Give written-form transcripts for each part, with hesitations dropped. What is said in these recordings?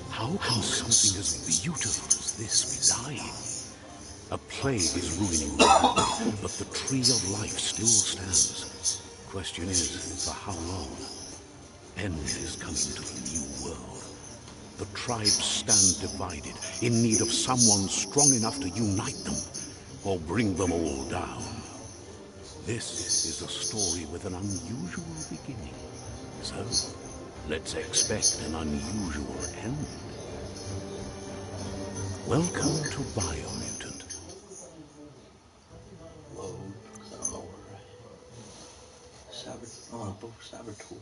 How can something as beautiful as this be dying? A plague is ruining the world, but the tree of life still stands. Question is, for how long? End is coming to the new world. The tribes stand divided, in need of someone strong enough to unite them, or bring them all down. This is a story with an unusual beginning. So, let's expect an unusual end. Welcome to Biomutant. Load, because I don't know where I want to book Saboteur.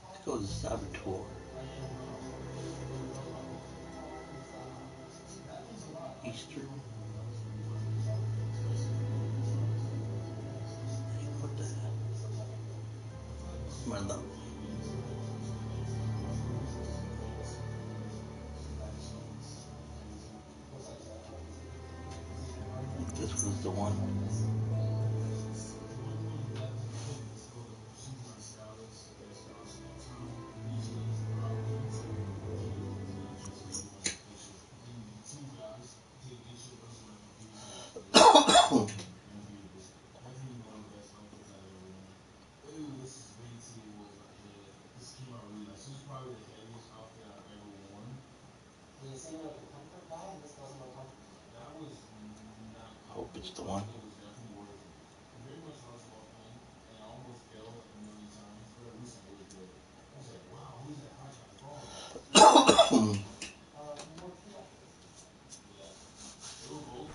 Let's go to Saboteur. Eastern. What the hell? My love. This was the one. Hope it's the one.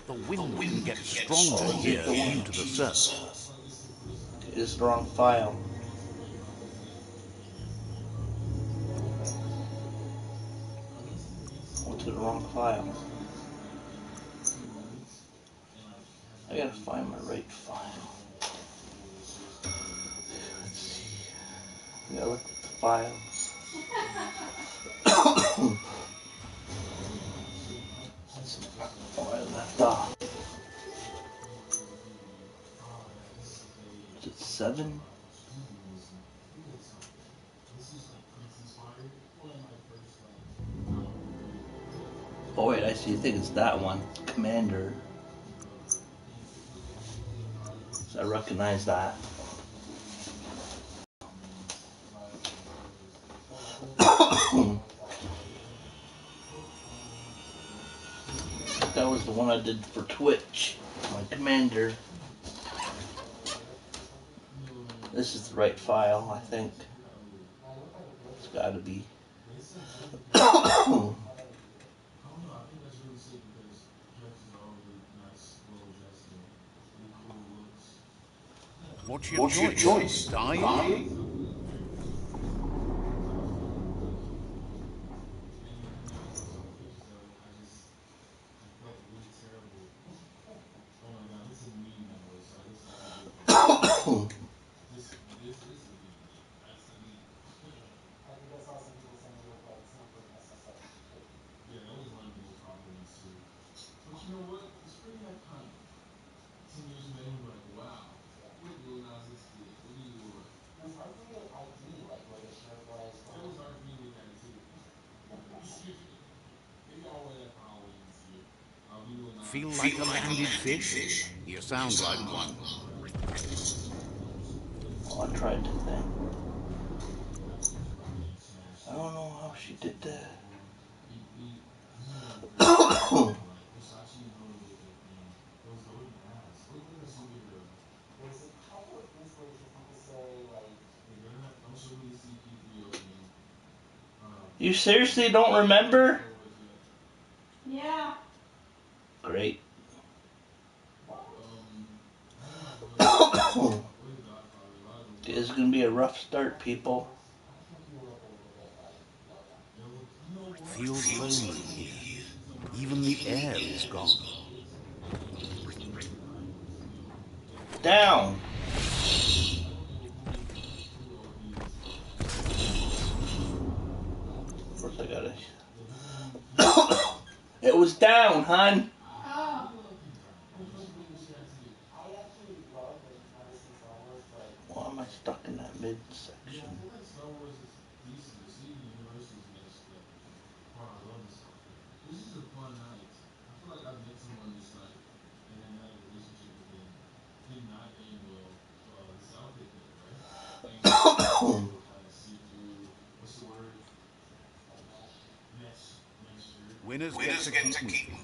The wind can get stronger here due to the surf. It is the wrong file. Went to the wrong file. I gotta find my right file. Let's see. I gotta look at the files. Oh, I left off. Is it 7? Oh wait, I see. I think it's that one. Commander. So I recognize that. That was the one I did for Twitch. My Commander. This is the right file, I think. It's gotta be. What's your choice? Dying? Feel like a landed fish? You sound like one. Oh, I tried to think. I don't know how she did that. You seriously don't remember? Yeah. Great. This is going to be a rough start, people. Feels lonely here. Even the air is gone. Down. Of course I got it. It was down, hon. Oh. Why am I stuck in that midsection? Winners get to keep moving.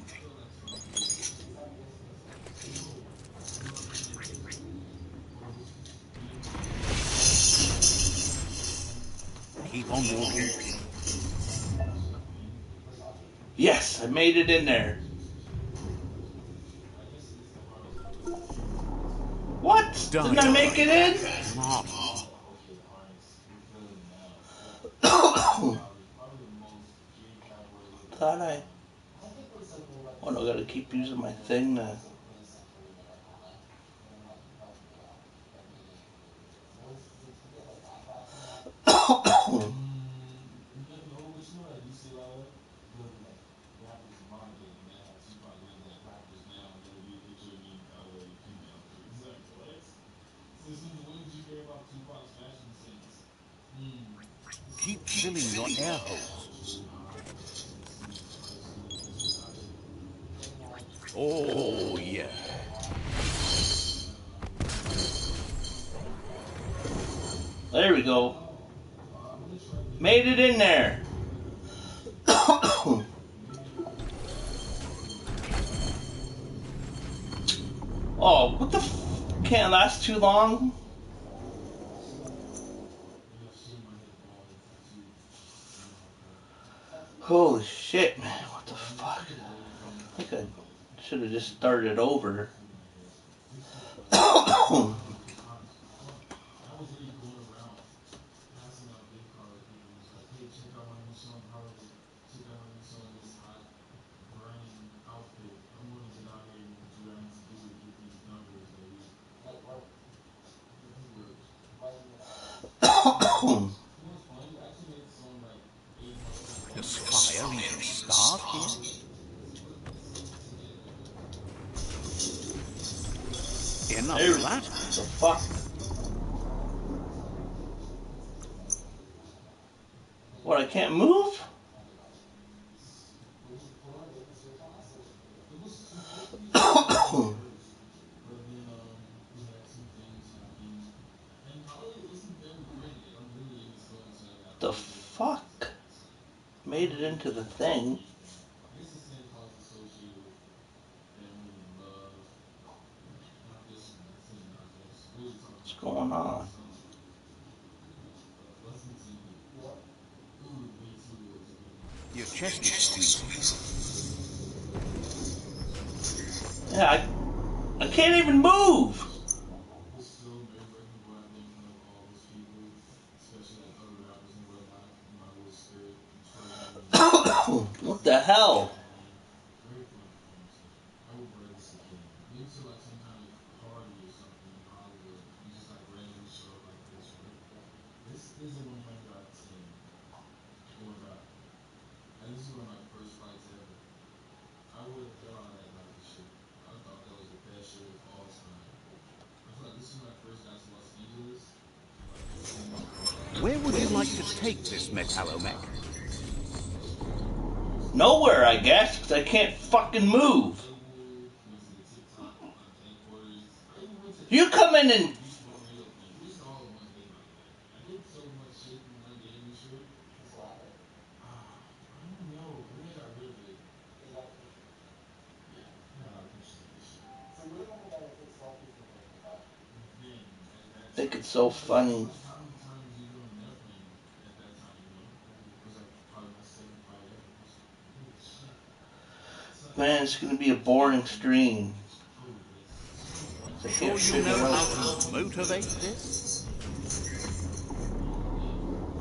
Keep on walking. Yes, I made it in there. What? Didn't I make it in? Not. Thought I... Oh no, I gotta keep using my thing now. Keep filling your air holes. Oh, yeah. There we go. Made it in there. Oh, what the f... Can't last too long. Holy shit, man. What the fuck? I think I should have just started over. Does fire even start here? Enough There, of that. the fuck? What, I can't move? The fuck? Made it into the thing. What's going on? Your chest is squeezing. Yeah, I can't even move. What the hell? Where would you like to take this Metallo-Mech? Nowhere, I guess, because I can't fucking move. You come in and... I think it's so funny. man, it's gonna be a boring stream. I Sure can't you figure know out. how to motivate this?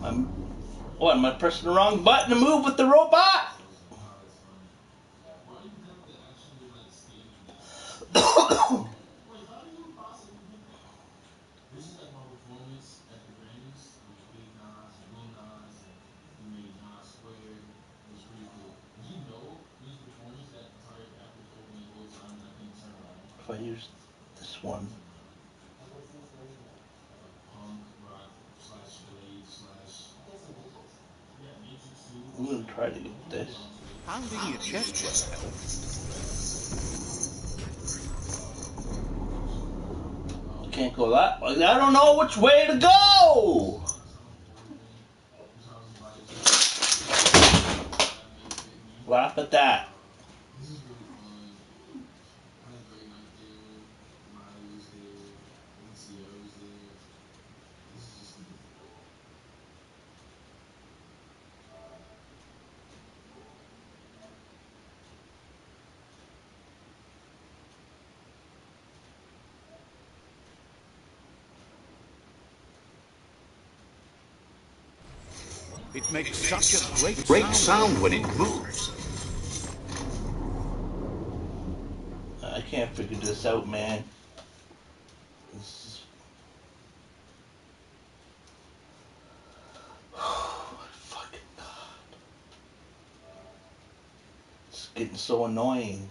Am I pressing the wrong button to move with the robot? If I use this one. I'm gonna try to get this. Pounding your chest won't help. Can't go that way. I don't know which way to go! Laugh at that. It makes such a great sound when it moves. I can't figure this out, man. This is... Oh my fucking god. It's getting so annoying.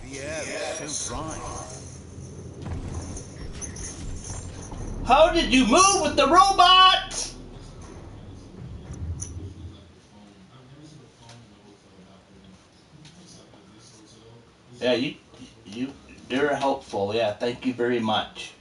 The air is so dry. How did you move with the robot? Yeah, you're helpful. Yeah, thank you very much.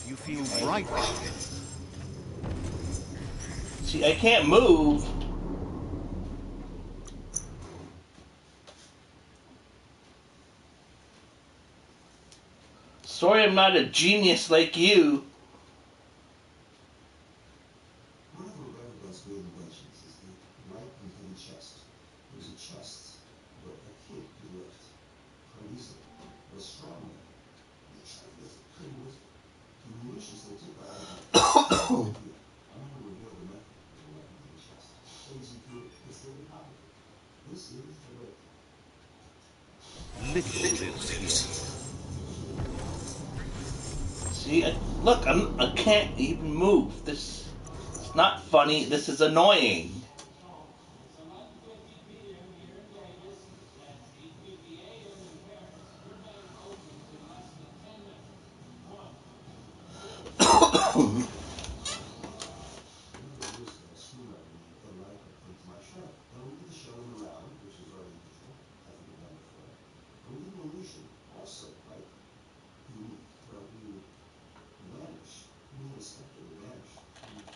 You feel right. See, I can't move. Sorry I'm not a genius like you. Little lives here. See, look, I can't even move. This is not funny. This is annoying.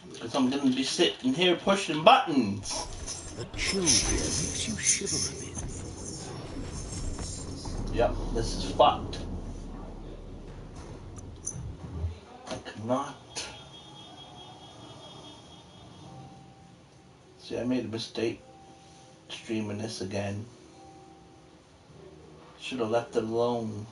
Because I'm going to be sitting here pushing buttons. The chill here makes you shiver a bit. Yep, this is fucked. I cannot. See, I made a mistake streaming this again. Should have left it alone.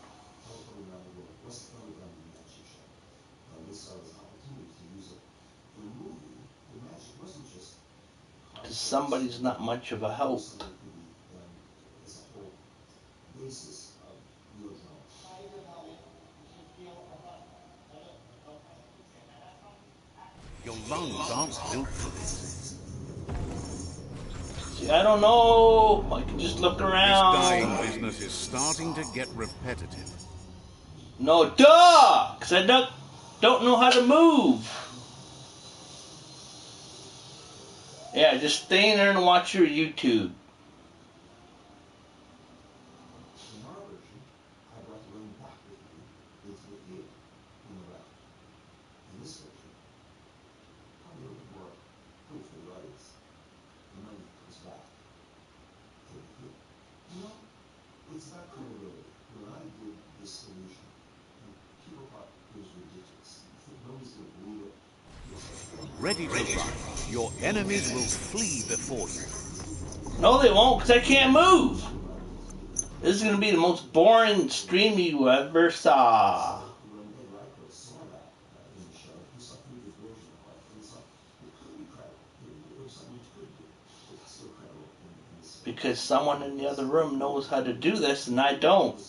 Because somebody's not much of a help. Your lungs aren't built for this. See, See, I don't know. I can just look This around. dying business is starting to get repetitive. No, duh! Because I don't know how to move. Yeah, just stay in there and watch your YouTube. Ready to run. Your enemies will flee before you. No, they won't, because I can't move. This is going to be the most boring stream you ever saw. Because someone in the other room knows how to do this, and I don't.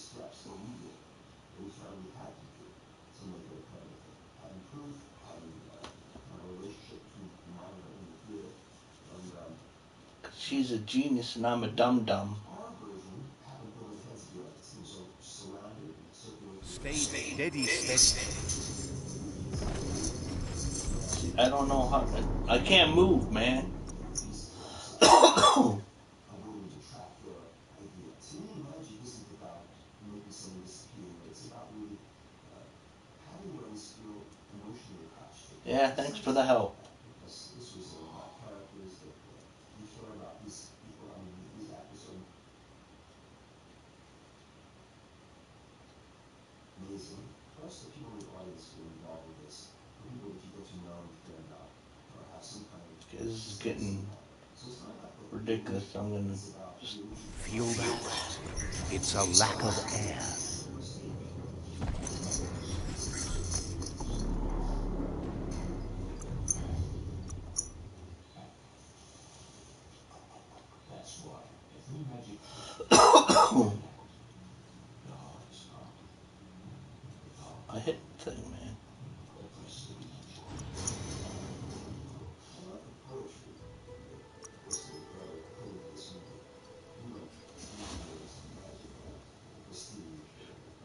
She's a genius and I'm a dum-dum. Stay steady, steady. See, I don't know how to... I can't move, man. Yeah, thanks for the help. Okay, this is getting ridiculous. I'm gonna just Feel that? It's a lack of air. I hit the thing, man.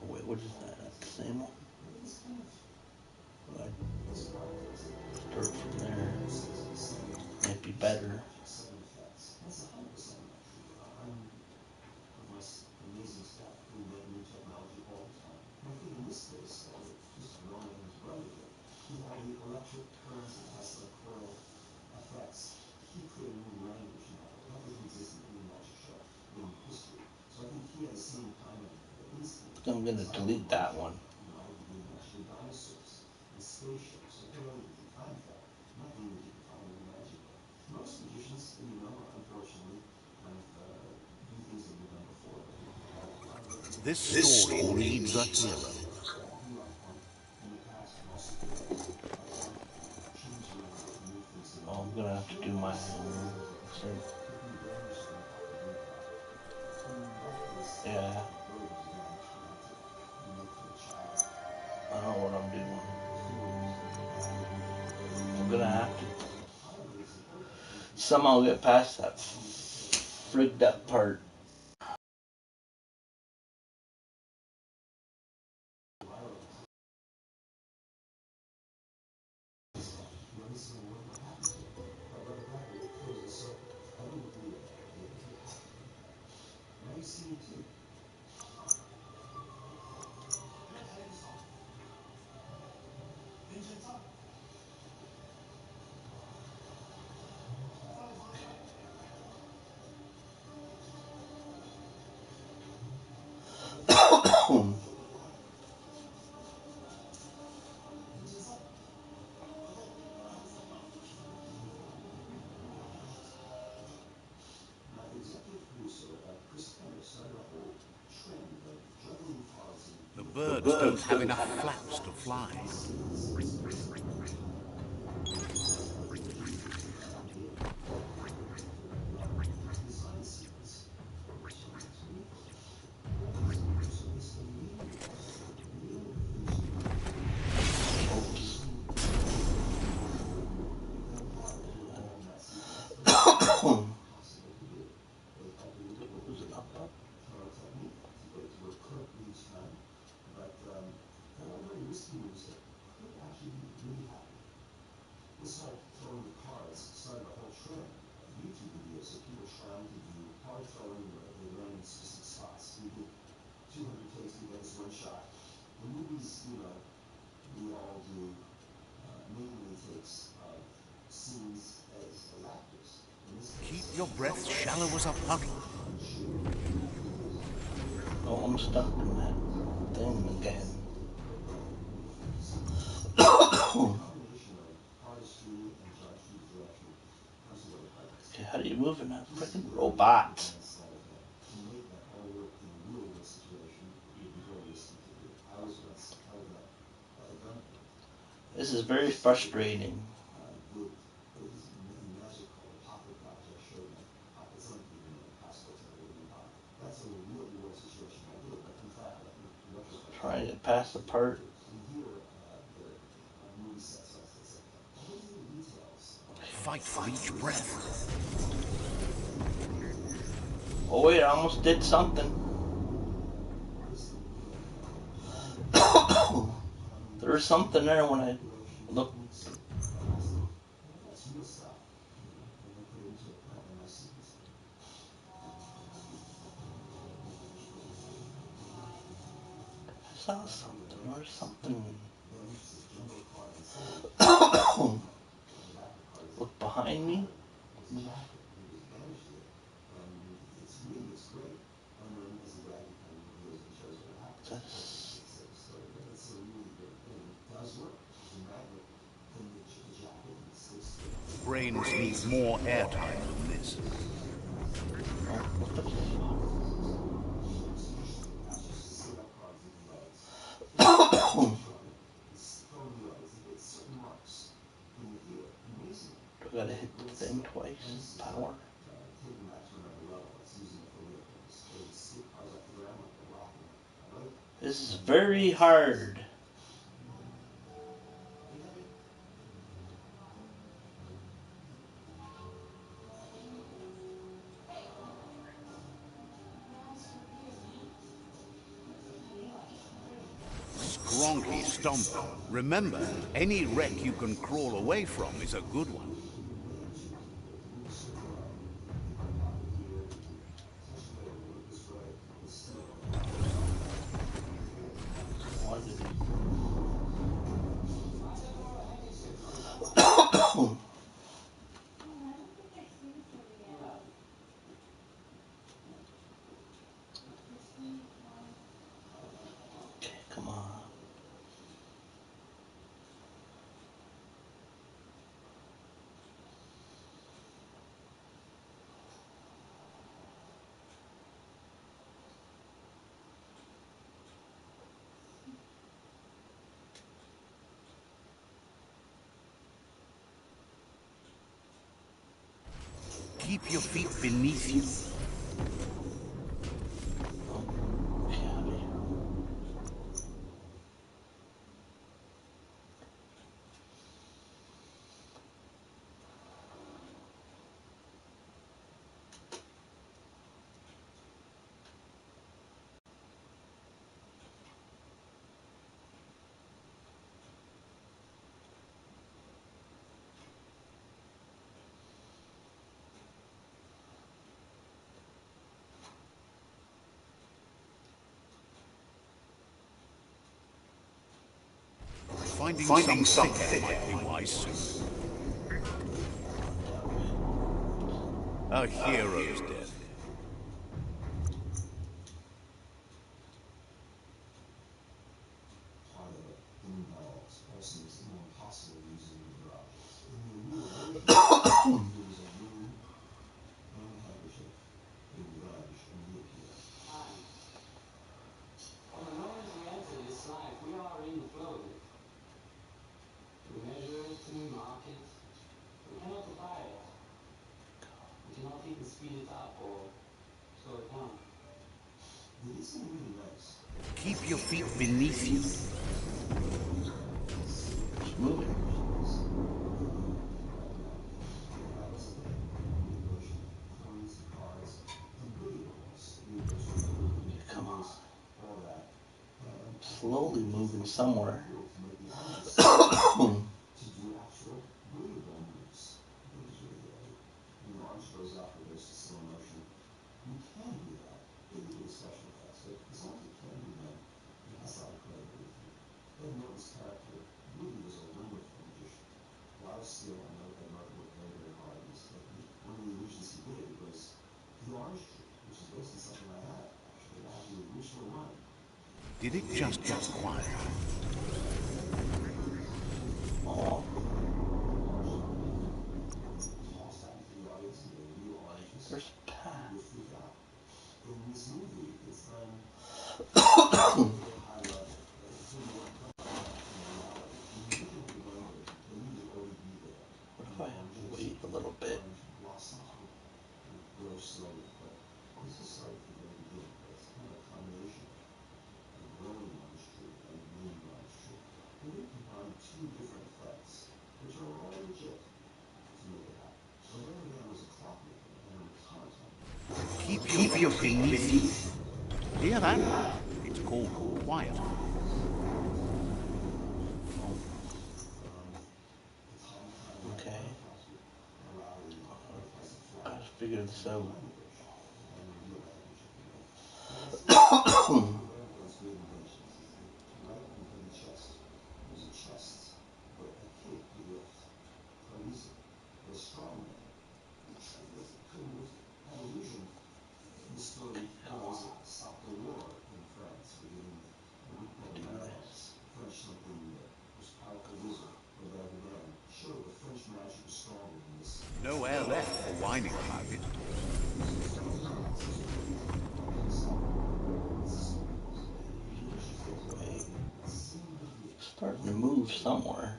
Oh, wait, what is that? That's the same one? I start from there. Might be better. I'm gonna delete that one. This story needs a hero. Oh, I'm gonna have to do my yeah. I don't know what I'm doing. I'm gonna have to somehow get past that frigged up part. The birds don't have enough flaps to fly. your breath shallow as a puddle. Oh, I'm stuck in that thing again. Okay, how do you move in a freaking robot? This is very frustrating. Trying to pass the part. Fight for each breath. Oh wait, I almost did something. There was something there when I looked. I saw something or something. Look behind me. Brains need more airtime than this. What the fuck? I gotta hit the thing twice. Power. This is very hard. Skronky Stomper. Remember, any wreck you can crawl away from is a good one. Okay, come on. Keep your feet beneath you. Finding something might be wise soon. A hero's death. Keep your feet beneath you. It's moving. Come on. Slowly moving somewhere. Did it just get quiet? Oh. Where's Pat? What if I wait a little bit? Keep your feet busy. Hear that? It's called quiet. Okay. Gotta figure this out. No air left for whining about it. Starting to move somewhere.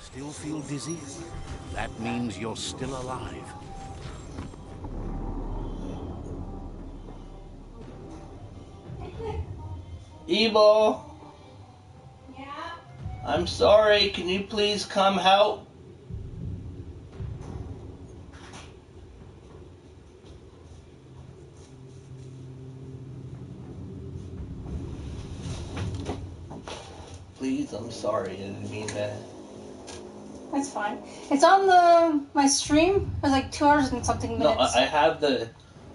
Still feel dizzy? That means you're still alive. Evo, Yeah? I'm sorry. Can you please come help? Please, I'm sorry. I didn't mean that. That's fine. It's on my stream. It was like 2 hours and something No, minutes. I have the.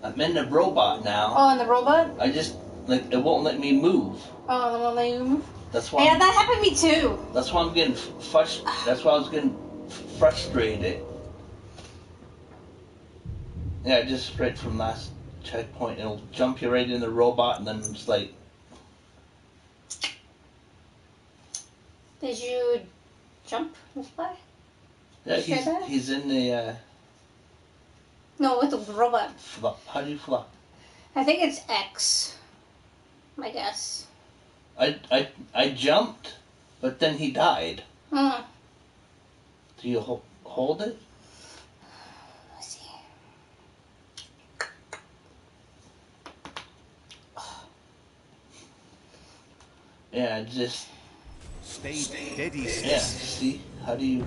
I'm in the robot now. Oh, and the robot? I just like it won't let me move. Oh, the one that you move? That's why. Yeah, that happened to me too. That's why I'm getting That's why I was getting frustrated. Yeah, just right from last checkpoint, it'll jump you right in the robot, and then it's like. Did you jump this way? Yeah, Sure that? he's in the. No, with the robot. Flop. How do you flop? I think it's X. I guess. I jumped, but then he died. Hmm. Do you hold it? Let's see. Yeah, just. Stay steady. Yeah, see? How do you...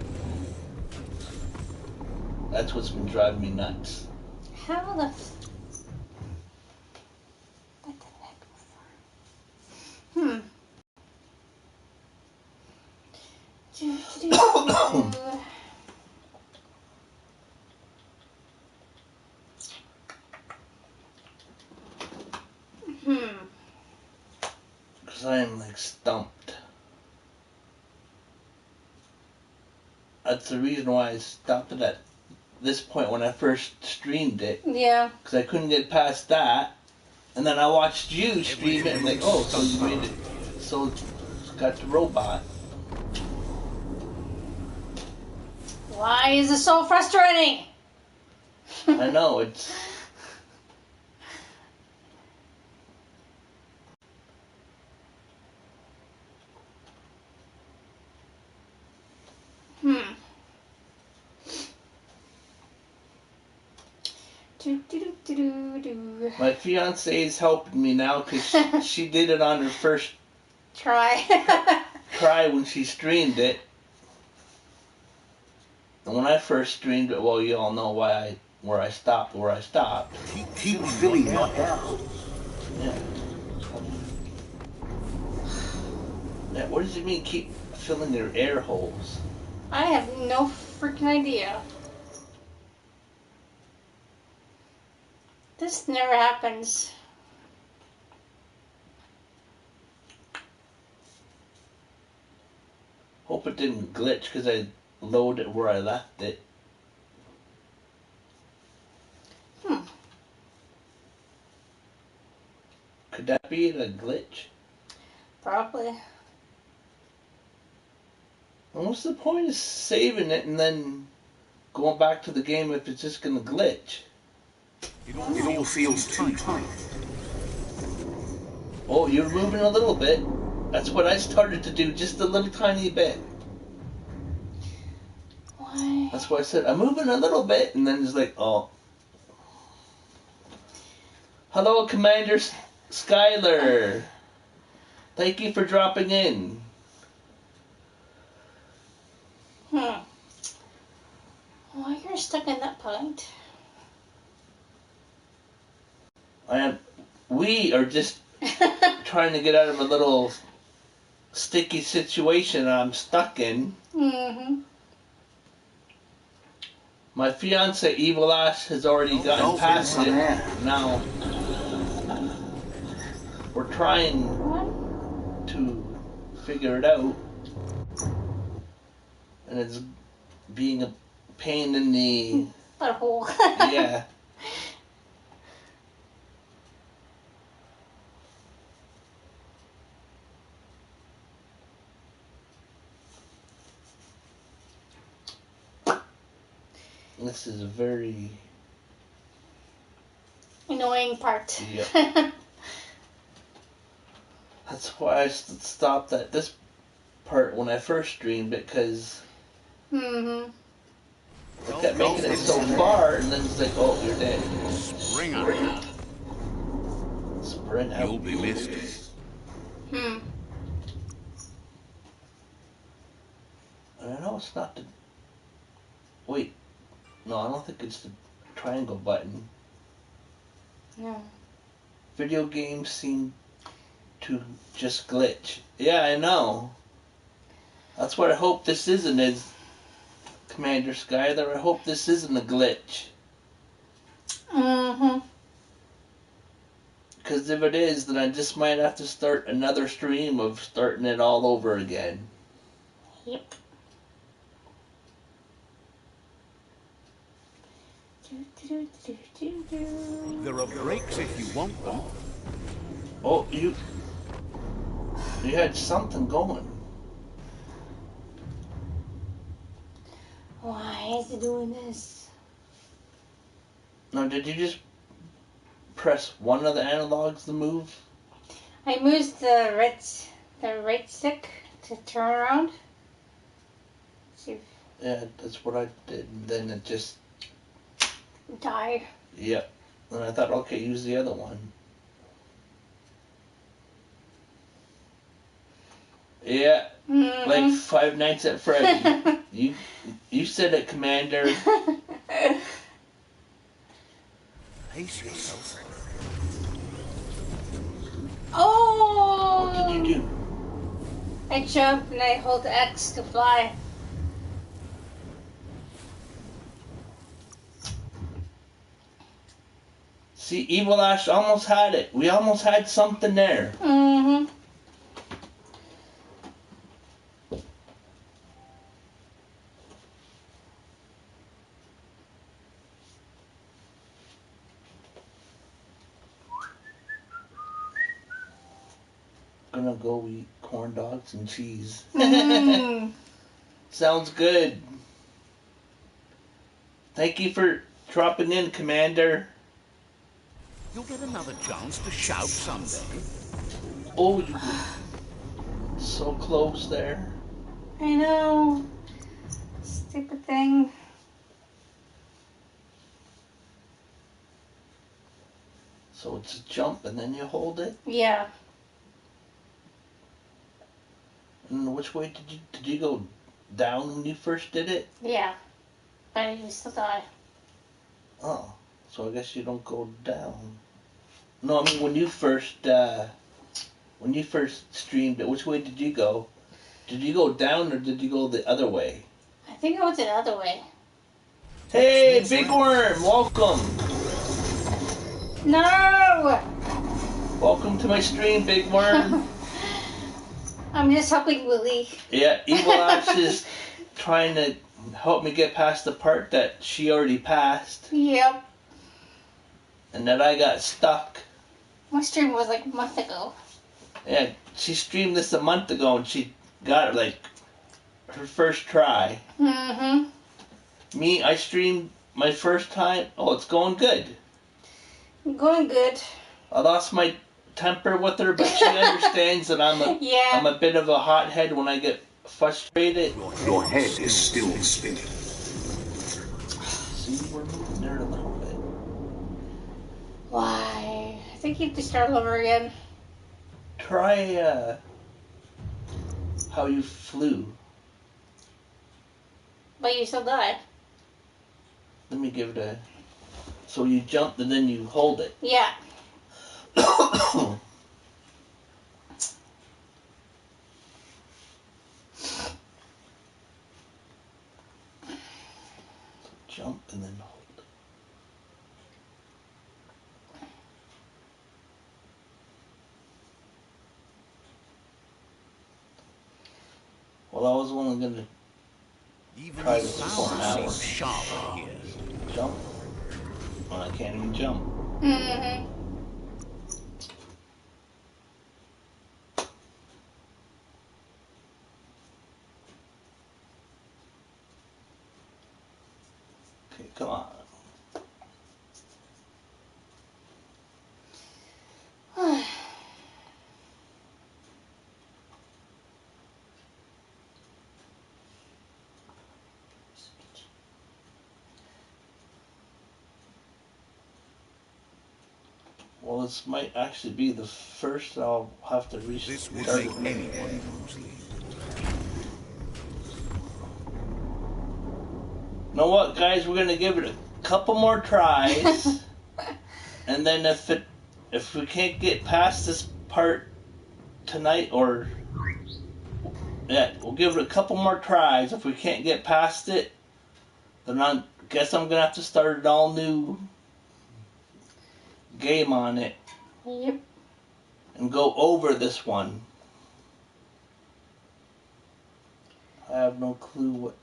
That's what's been driving me nuts. How the... What the heck? Because I am like stumped. That's the reason why I stopped it at this point when I first streamed it. Yeah. Because I couldn't get past that. And then I watched you stream it and like, oh, so you made it. So it's got the robot. Why is this so frustrating? I know, it's... My fiance is helping me now because she did it on her first try when she streamed it. And when I first streamed it, well, you all know where I stopped. Keep filling your health. Yeah. Yeah, what does it mean keep filling their air holes? I have no freaking idea. This never happens. Hope it didn't glitch because I loaded it where I left it. Could that be a glitch? Probably. And what's the point of saving it and then going back to the game if it's just gonna glitch? It all feels too tight. Oh, you're moving a little bit. That's what I started to do, just a little tiny bit. Why? That's why I said, I'm moving a little bit, and then it's like, oh. Hello, Commander Skylar. Thank you for dropping in. Why you're stuck in that point? We are just trying to get out of a little sticky situation I'm stuck in. Mm-hmm. My fiance, Evil Ash, has already gotten past it. Now, we're trying to figure it out. And it's being a pain in the... Butthole. Yeah. This is a very... annoying part. Yeah. That's why I stopped at this part when I first streamed it, because Mm-hmm. I kept making it so far, and then it's like, oh, you're dead. Spring out. Sprint out. You'll be missed. Hmm. And I know it's not the... Wait. No, I don't think it's the triangle button. No. Video games seem to just glitch. Yeah, I know. That's what I hope this isn't, is Commander Skyler. I hope this isn't a glitch. Mm-hmm. Because if it is, then I just might have to start another stream of starting it all over again. Yep. There are breaks if you want them. Oh, you had something going. Why is it doing this? Now, did you just press one of the analogs to move? I moved the right stick to turn around. See if Yeah, that's what I did. And then it just... die. Yep. And I thought, okay, use the other one. Yeah, like Five Nights at Freddy. You said it, Commander. Pace yourself. Oh! What did you do? I jump and I hold X to fly. See, Evil Ash almost had it. We almost had something there. Mm-hmm. Gonna go eat corn dogs and cheese. Mm. Sounds good. Thank you for dropping in, Commander. You'll get another chance to shout someday. Oh, you were so close there. I know. Stupid thing. So it's a jump and then you hold it? Yeah. And which way did you go down when you first did it? Yeah. But you still die. Oh, so I guess you don't go down. No, I mean when you first when you first streamed it, which way did you go? Did you go down or did you go the other way? I think I went the other way. Hey, Big Worm, welcome. No! Welcome to my stream, Big Worm. I'm just helping Willy. Yeah, Evil Ash is trying to help me get past the part that she already passed. Yep. And that I got stuck. My stream was like a month ago. Yeah, she streamed this a month ago and she got it like her first try. Mm-hmm. Me, I streamed my first time. Oh, it's going good. Going good. I lost my temper with her, but she understands that I'm a bit of a hothead when I get frustrated. Your head is still spinning. See, we're moving there a little bit. Why? I think you have to start over again. Try how you flew. But you still died. Let me give it a... So you jump and then you hold it. Yeah. Jump and then hold it. Well, I was only going to try this for an hour. Sharp here. Jump. Well, I can't even jump. Mm-hmm. Okay, come on. Well, this might actually be the first I'll have to This would restart make it. anyone lose sleep. You know what, guys? We're gonna give it a couple more tries, and then if we can't get past this part tonight, or yeah, we'll give it a couple more tries. If we can't get past it, then I guess I'm gonna have to start an all new game on it. Yep. And go over this one. I have no clue what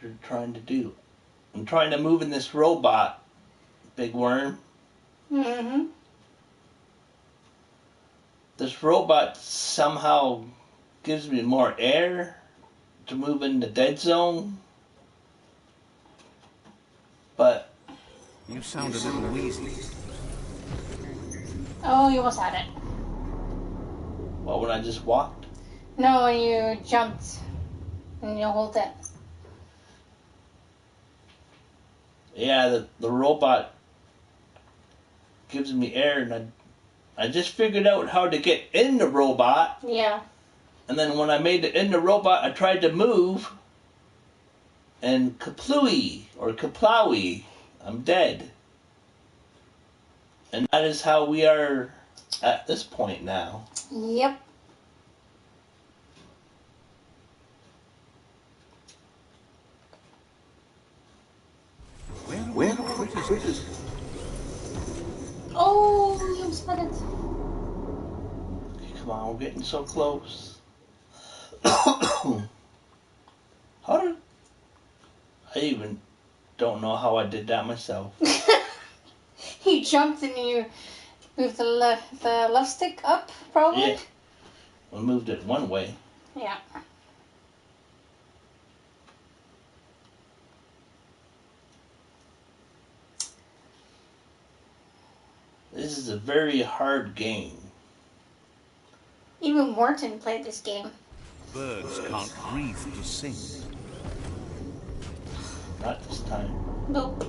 you're trying to do. I'm trying to move in this robot, Big Worm. Mm-hmm. This robot somehow gives me more air to move in the dead zone. But You sound a little wheezy. Oh, you almost had it. well, when I just walked, No, when you jumped and you hold it. yeah, the robot gives me air, and I just figured out how to get in the robot. Yeah. And then when I made it in the robot, I tried to move, and kaplooey, or kaplowy, I'm dead. And that is how we are at this point now. Yep. Where is it? Oh, you almost had it. Okay, come on, we're getting so close. How did... I even don't know how I did that myself. You jumped and you moved the left stick up, probably? Yeah. I moved it one way. Yeah. This is a very hard game. Even Morton played this game. Birds can't breathe to sing. Not this time. Nope.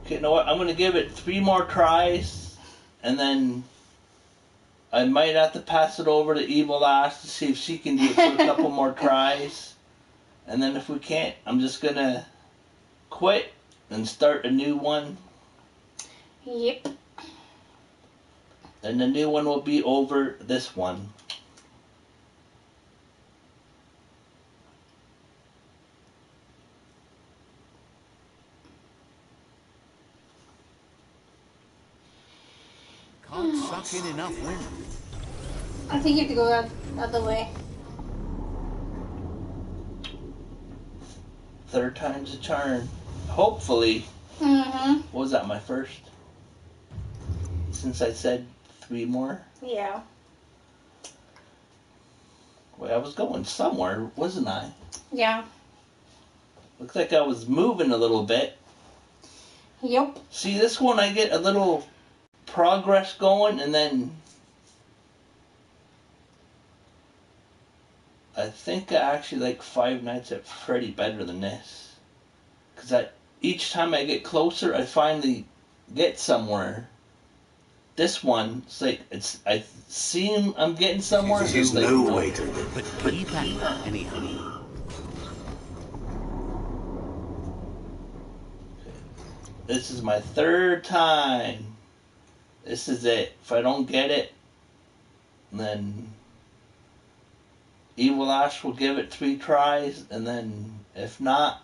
Okay, you know what? I'm going to give it 3 more tries, and then I might have to pass it over to Evil Ash to see if she can do it for a couple more tries. And then if we can't, I'm just going to quit and start a new one. Yep. And the new one will be over this one. Can't suck in enough wind. I think you have to go that other way. Third time's a charm. Hopefully. Mm-hmm. What was that, my first? Since I said 3 more? Yeah. Well, I was going somewhere, wasn't I? Yeah. Looks like I was moving a little bit. Yep. See, this one I get a little progress going, and then I think I actually like Five Nights at Freddy better than this. Because each time I get closer, I finally get somewhere. This one, it's like, I see I'm getting somewhere. There's like, no way to but keep at it anyhow. This is my 3rd time. This is it. If I don't get it, then Evil Ash will give it 3 tries, and then if not,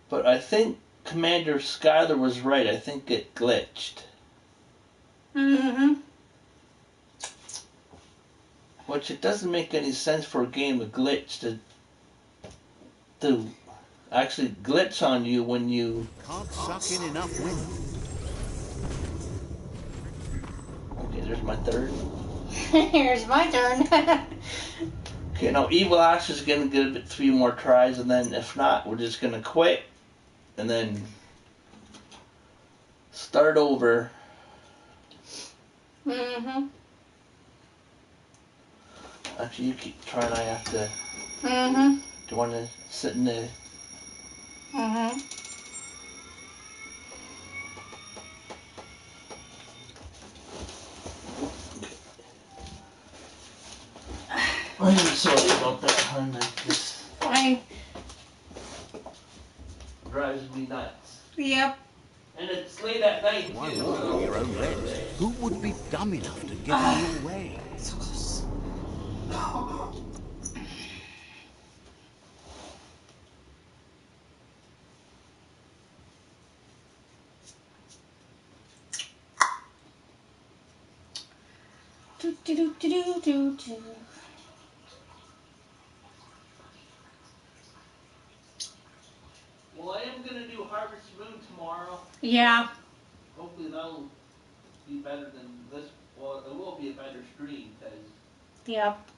but I think Commander Skyler was right. I think it glitched. Mm-hmm. Which it doesn't make any sense for a game of glitch to actually glitch on you when you Can't suck in enough wind. Okay, there's my 3rd. Here's my turn. Okay, now Evil Ash is gonna give it 3 more tries, and then if not, we're just gonna quit and then start over. Mm-hmm. Actually, you keep trying. I have to. Mm-hmm. Do you want to sit in the? Mm-hmm. I'm sorry about that, hon. This Fine. drives me nuts. Yep. And it's late at night Why too. walk on your own legs? Who would be dumb enough to get in your way? So close. Do, do, do, do, do, do. Well, I am gonna do Harvest Moon tomorrow. Yeah. Hopefully that'll be better than this. Well, it will be a better stream because Yep.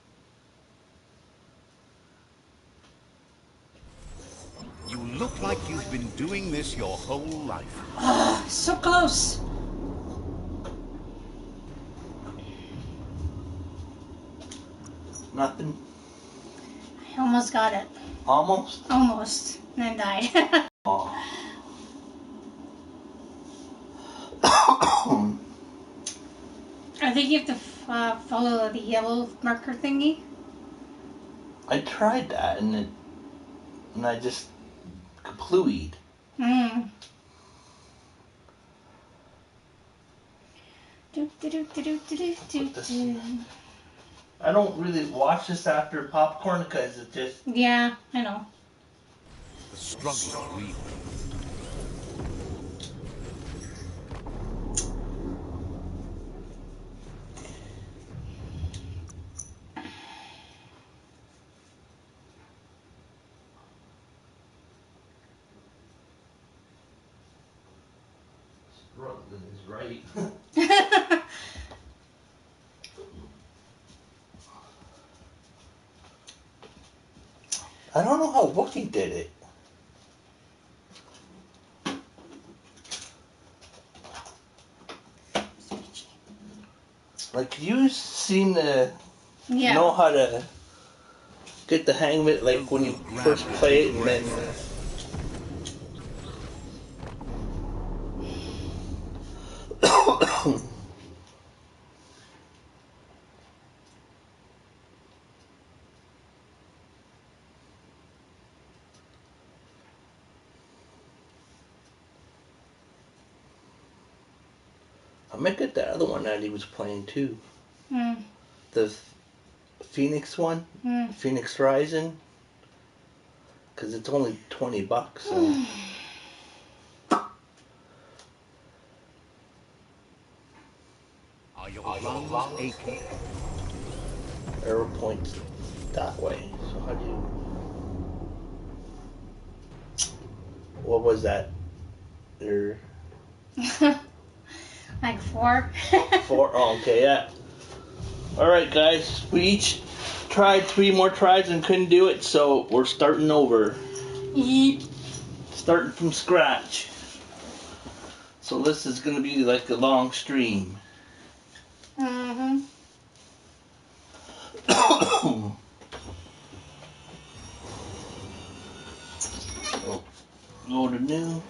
You look like you've been doing this your whole life. So close. nothing. I almost got it. Almost. Almost. And then died. Oh. I think you have to follow the yellow marker thingy. I tried that and I just kaplooied. Mm. Do, do, do, do, do, do, do, do. I don't really watch this after popcorn because it just. Yeah, I know. The struggle's real. Struggling is right. I don't know how Wookie did it. Like, you seem to Yeah. know how to get the hang of it, like when you first play it, and then. I might get that other one that he was playing too. Mm. The Phoenix one, Phoenix Rising, because it's only $20. So. Are your lungs aching? Arrow points that way. So how do you? What was that? There. Like 4. 4. Oh, okay, yeah. All right, guys. We each tried 3 more tries and couldn't do it, so we're starting over. Yeep. Starting from scratch. So this is gonna be like a long stream. Mm-hmm. Oh, go to new.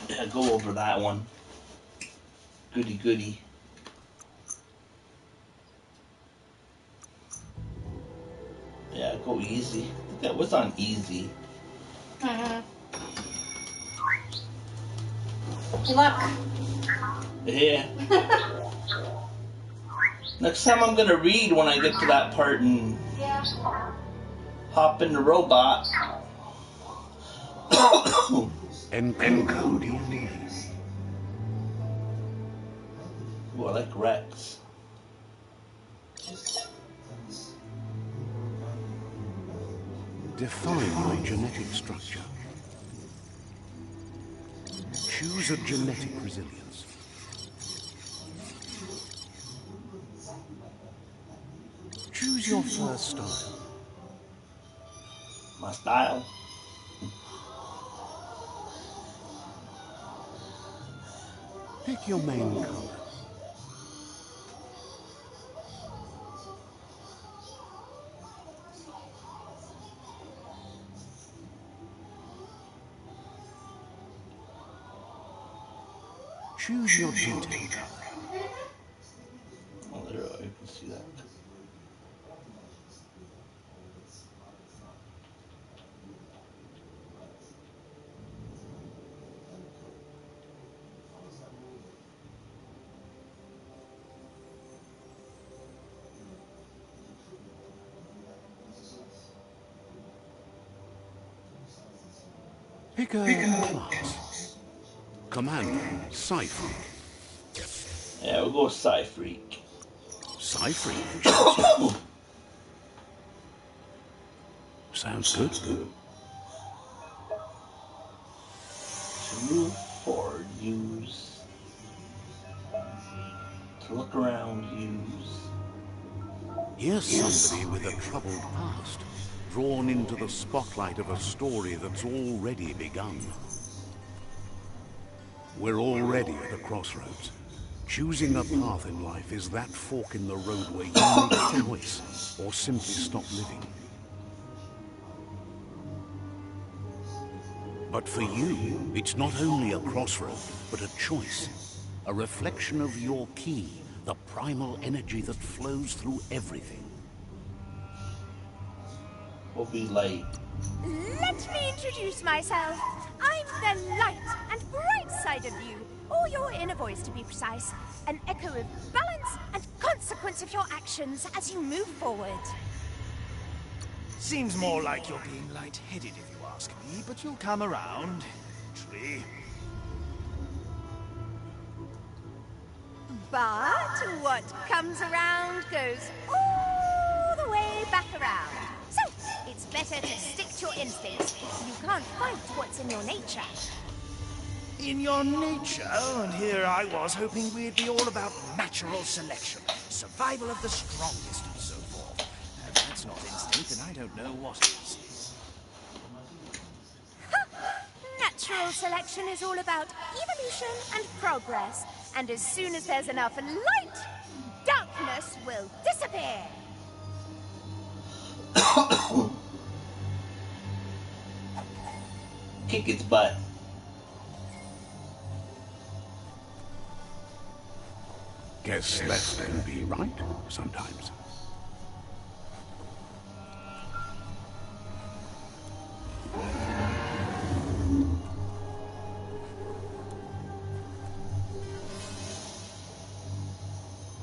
Yeah, go over that one. Goody goody. Yeah, go easy. I think that was on easy. Mm-hmm. Luck. Yeah. Next time I'm gonna read when I get to that part and Yeah. hop in the robot. Encode. Ooh, I like Rex. Define your genetic structure. Choose a genetic resilience. Choose your first style. My style. Pick your main color. Choose your detail color. Oh, there, I can see that. Pick a class. Commander, Psy-Freak. Yeah, we'll go with Psy-Freak. Psy-Freak. Sounds good. To move forward, use. To look around, use. Here's somebody with a troubled past, drawn into the spotlight of a story that's already begun. We're already at a crossroads. Choosing a path in life is that fork in the road where you make a choice or simply stop living. But for you, it's not only a crossroad, but a choice. A reflection of your key, the primal energy that flows through everything. We'll be late. Let me introduce myself. I'm the light and bright side of you, or your inner voice to be precise. An echo of balance and consequence of your actions as you move forward. Seems more like you're being light-headed if you ask me, but you'll come around, eventually. But what comes around goes all the way back around. So, it's better to stick to your instincts. You can't fight what's in your nature. In your nature, and here I was hoping we'd be all about natural selection, survival of the strongest, and so forth. And that's not instinct, and I don't know what is. Natural selection is all about evolution and progress. And as soon as there's enough light, darkness will disappear. Kick its butt. Guess left can be right sometimes.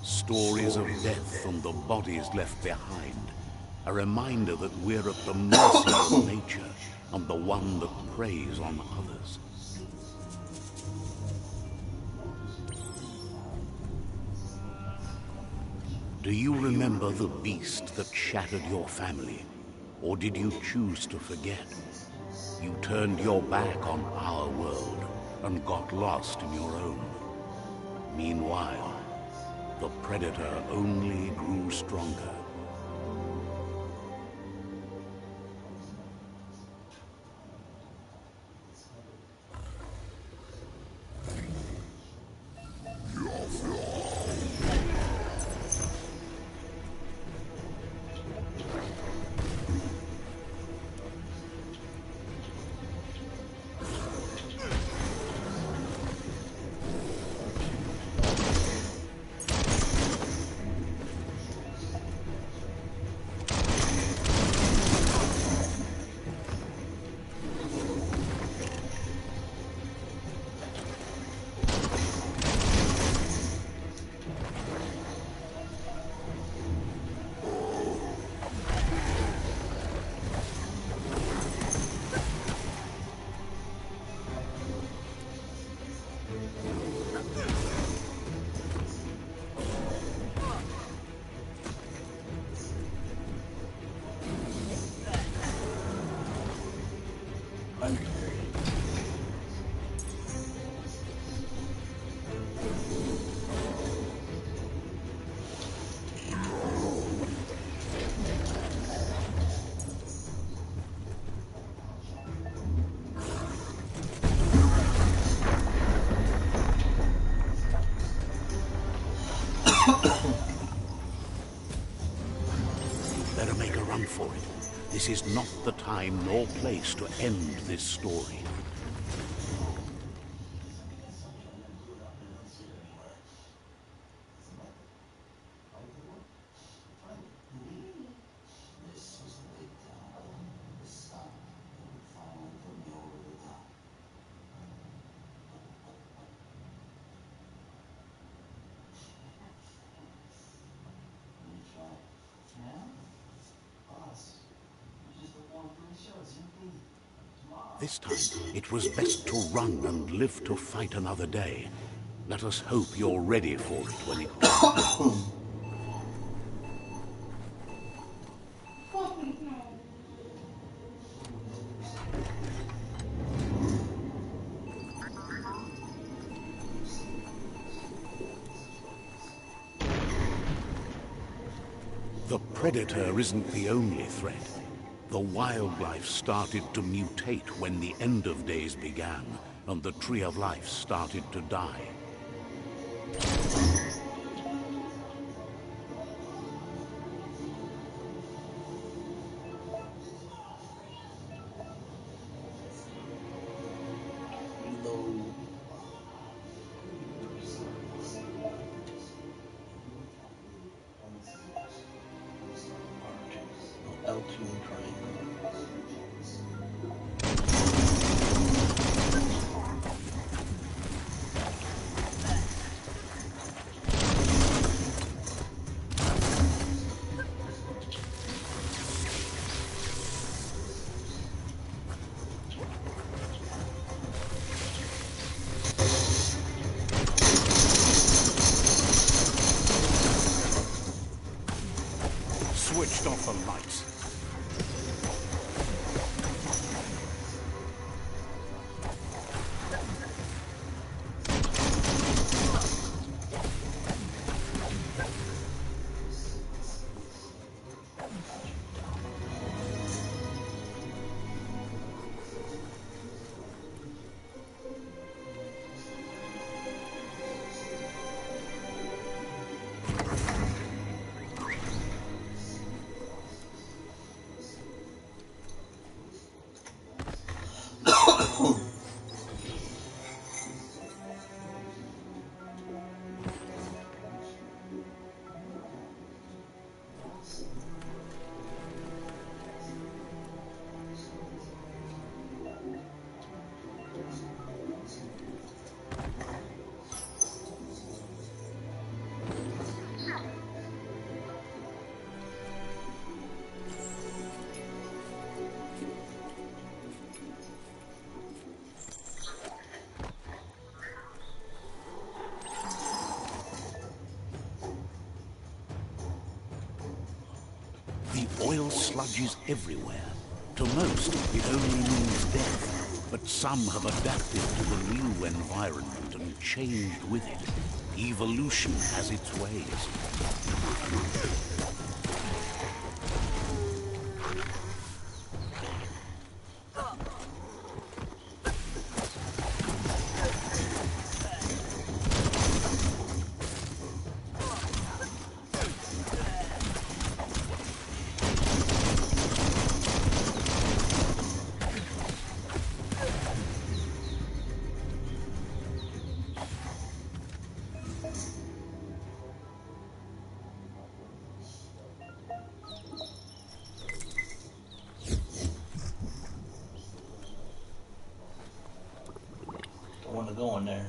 Stories of death and the bodies left behind. A reminder that we're at the mercy of nature and the one that preys on others. Do you remember the beast that shattered your family? Or did you choose to forget? You turned your back on our world and got lost in your own. Meanwhile, the predator only grew stronger. Better make a run for it. This is not the time nor place to end this story. This time, it was best to run and live to fight another day. Let us hope you're ready for it when it comes. The predator isn't the only threat. The wildlife started to mutate when the end of days began, and the tree of life started to die. Switched off the lights. oil sludges everywhere. To most, it only means death, but some have adapted to the new environment and changed with it. Evolution has its ways. Don't want to go in there.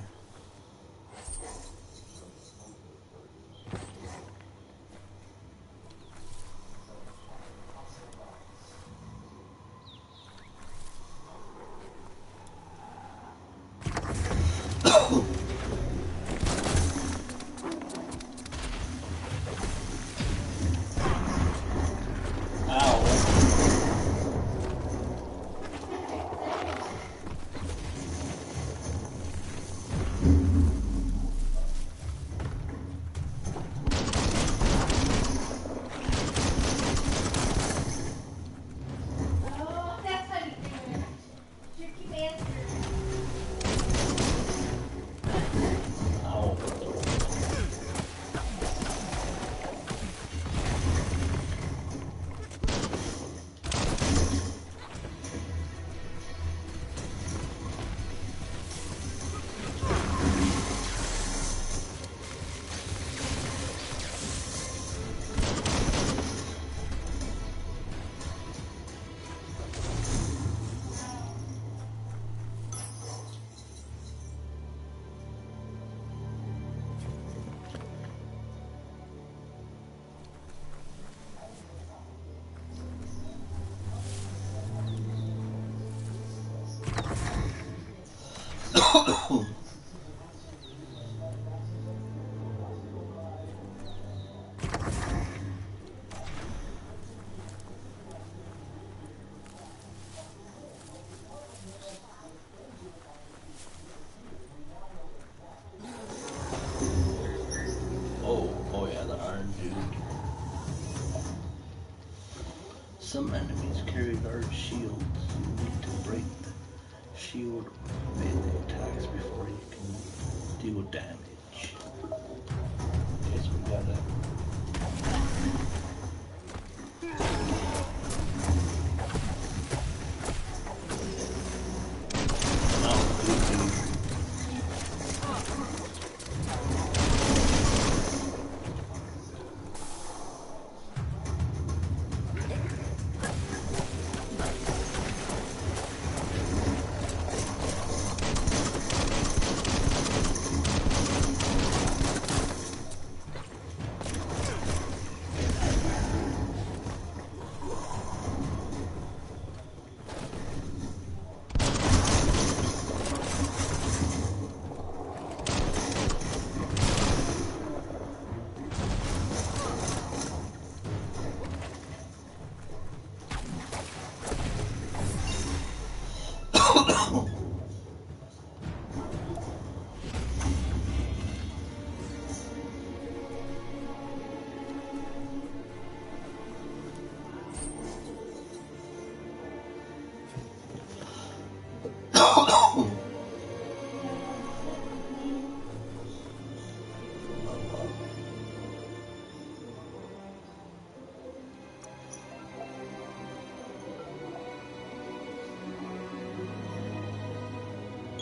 Oh, that's how you do it. Tricky bastard. Ow. Oh yeah, the iron dude. Some enemies carry large shields. You need to break the shield with melee attacks before you can deal damage. Okay, so we gotta... Oh, dude.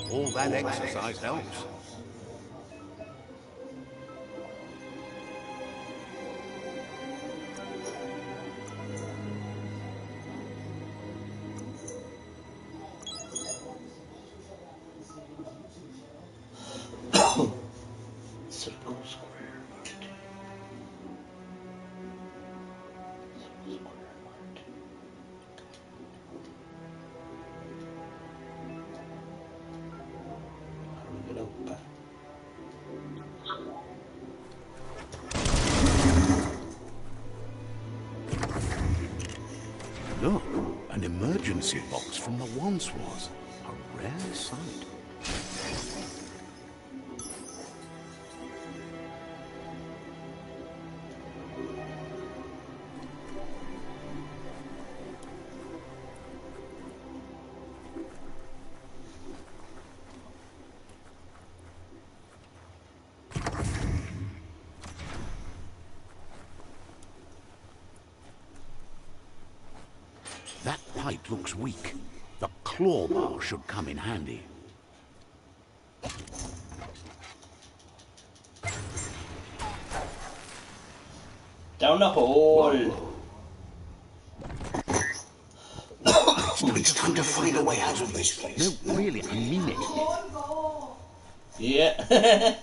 All that exercise helps. Circle, square, mark two. Circle, square, mark two. How do we get up back? emergency box from the once was. A rare sight. That pipe looks weak. The claw bar should come in handy. Down the hole. It's time to find a way out of this place. No, really, I mean it. Yeah.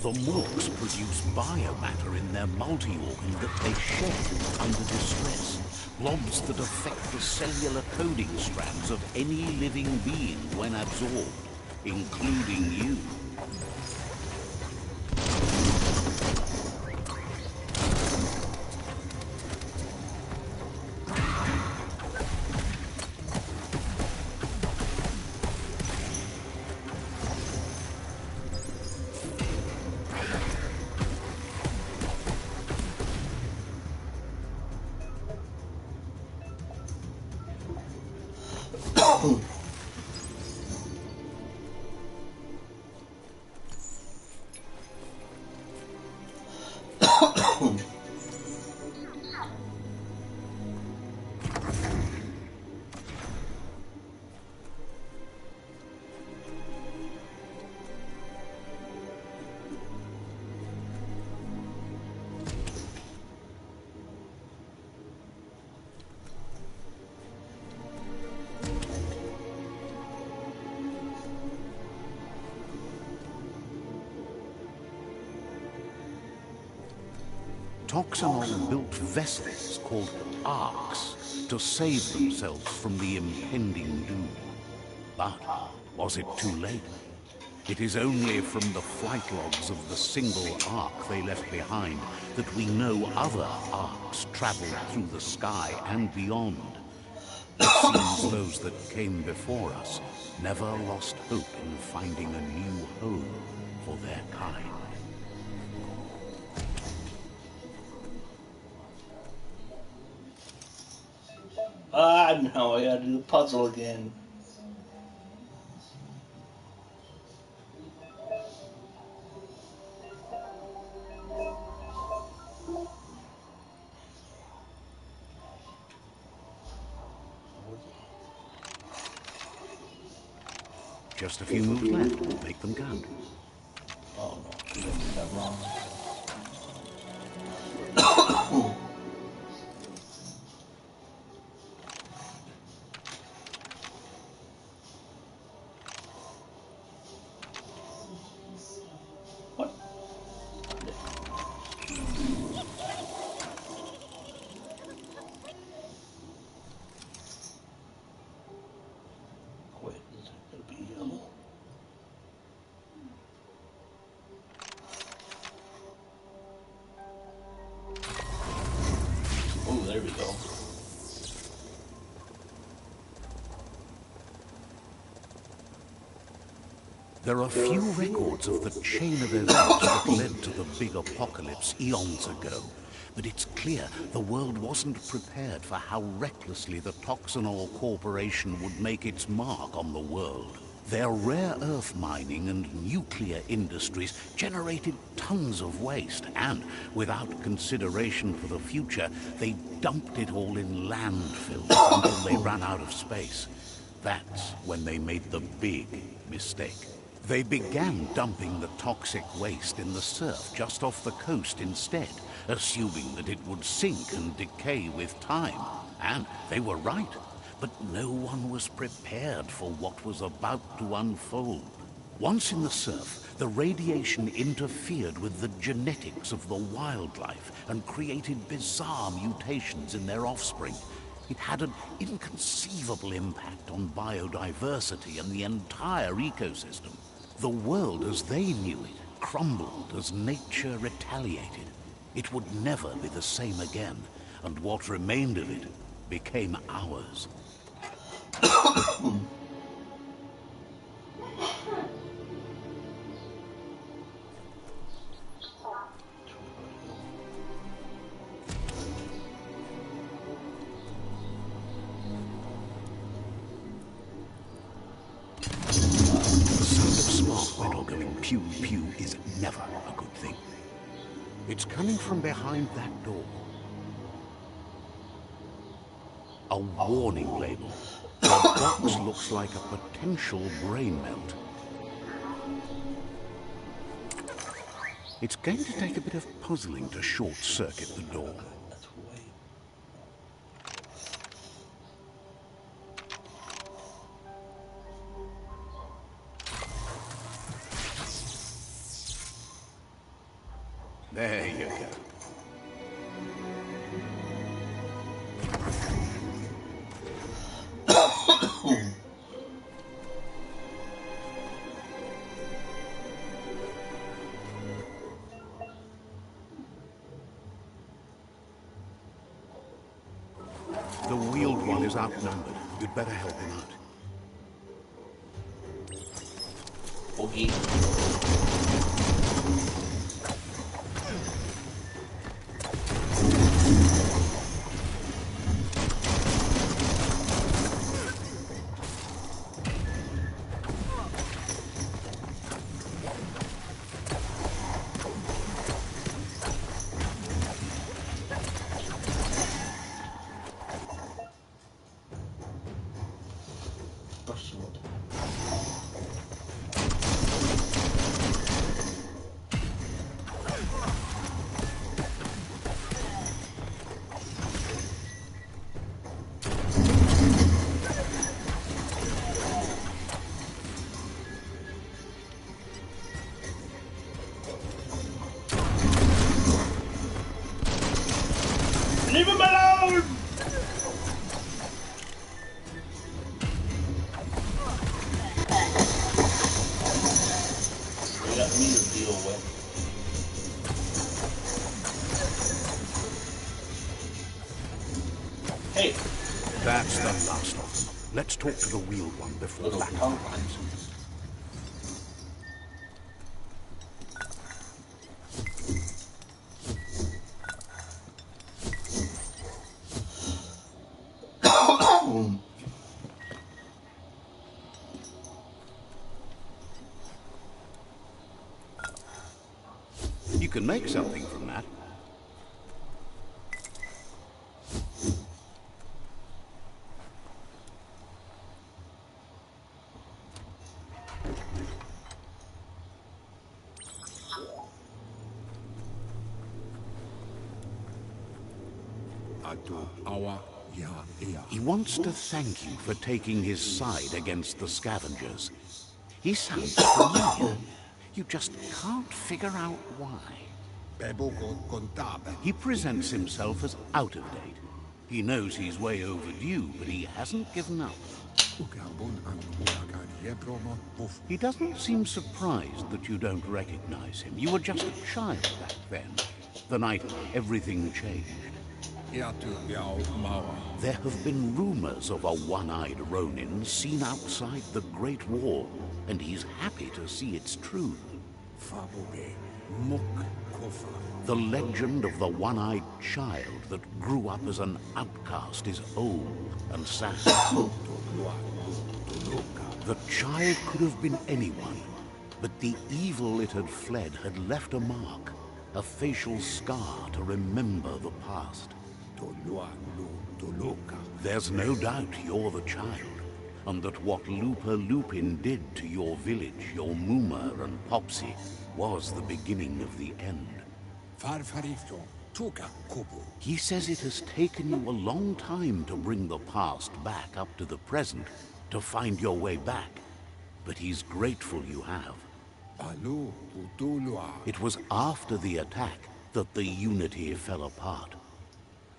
The morks produce biomatter in their multi-organ that they shed under distress. Blobs that affect the cellular coding strands of any living being when absorbed, including you. Toxanol built vessels called arks to save themselves from the impending doom. But was it too late? It is only from the flight logs of the single ark they left behind that we know other arks traveled through the sky and beyond. It seems those that came before us never lost hope in finding a new home for their kind. Ah, no, I gotta do the puzzle again. Just a few moves left. Make them count. Oh no, I did that wrong. What? Wait, is it gonna be yellow? Oh, there we go. There are few records of the chain of events that led to the big apocalypse eons ago, but it's clear the world wasn't prepared for how recklessly the Toxanol Corporation would make its mark on the world. Their rare earth mining and nuclear industries generated tons of waste, and without consideration for the future, they dumped it all in landfills until they ran out of space. That's when they made the big mistake. They began dumping the toxic waste in the surf just off the coast instead, assuming that it would sink and decay with time. And they were right. But no one was prepared for what was about to unfold. Once in the surf, the radiation interfered with the genetics of the wildlife and created bizarre mutations in their offspring. It had an inconceivable impact on biodiversity and the entire ecosystem. The world as they knew it crumbled as nature retaliated. It would never be the same again, and what remained of it became ours. Pew, pew is never a good thing. It's coming from behind that door. A warning label. The box looks like a potential brain melt. It's going to take a bit of puzzling to short-circuit the door. There you go. The wheeled one is outnumbered. You'd better help him out. Okay. Leave him alone! They got me to deal with. Hey! That's the last of them. Let's talk to the wheeled one before Little that punk. happens. You can make something from that. He wants to thank you for taking his side against the scavengers. He sounds familiar. You just can't figure out why. He presents himself as out of date. He knows he's way overdue, but he hasn't given up. He doesn't seem surprised that you don't recognize him. You were just a child back then, the night everything changed. There have been rumors of a one-eyed Ronin seen outside the Great Wall, and he's happy to see it's true. The legend of the one-eyed child that grew up as an outcast is old and sad. The child could have been anyone, but the evil it had fled had left a mark, a facial scar to remember the past. There's no doubt you're the child, and that what Looper Lupin did to your village, your Muma and Popsy, was the beginning of the end. He says it has taken you a long time to bring the past back up to the present, to find your way back, but he's grateful you have. It was after the attack that the Unity fell apart.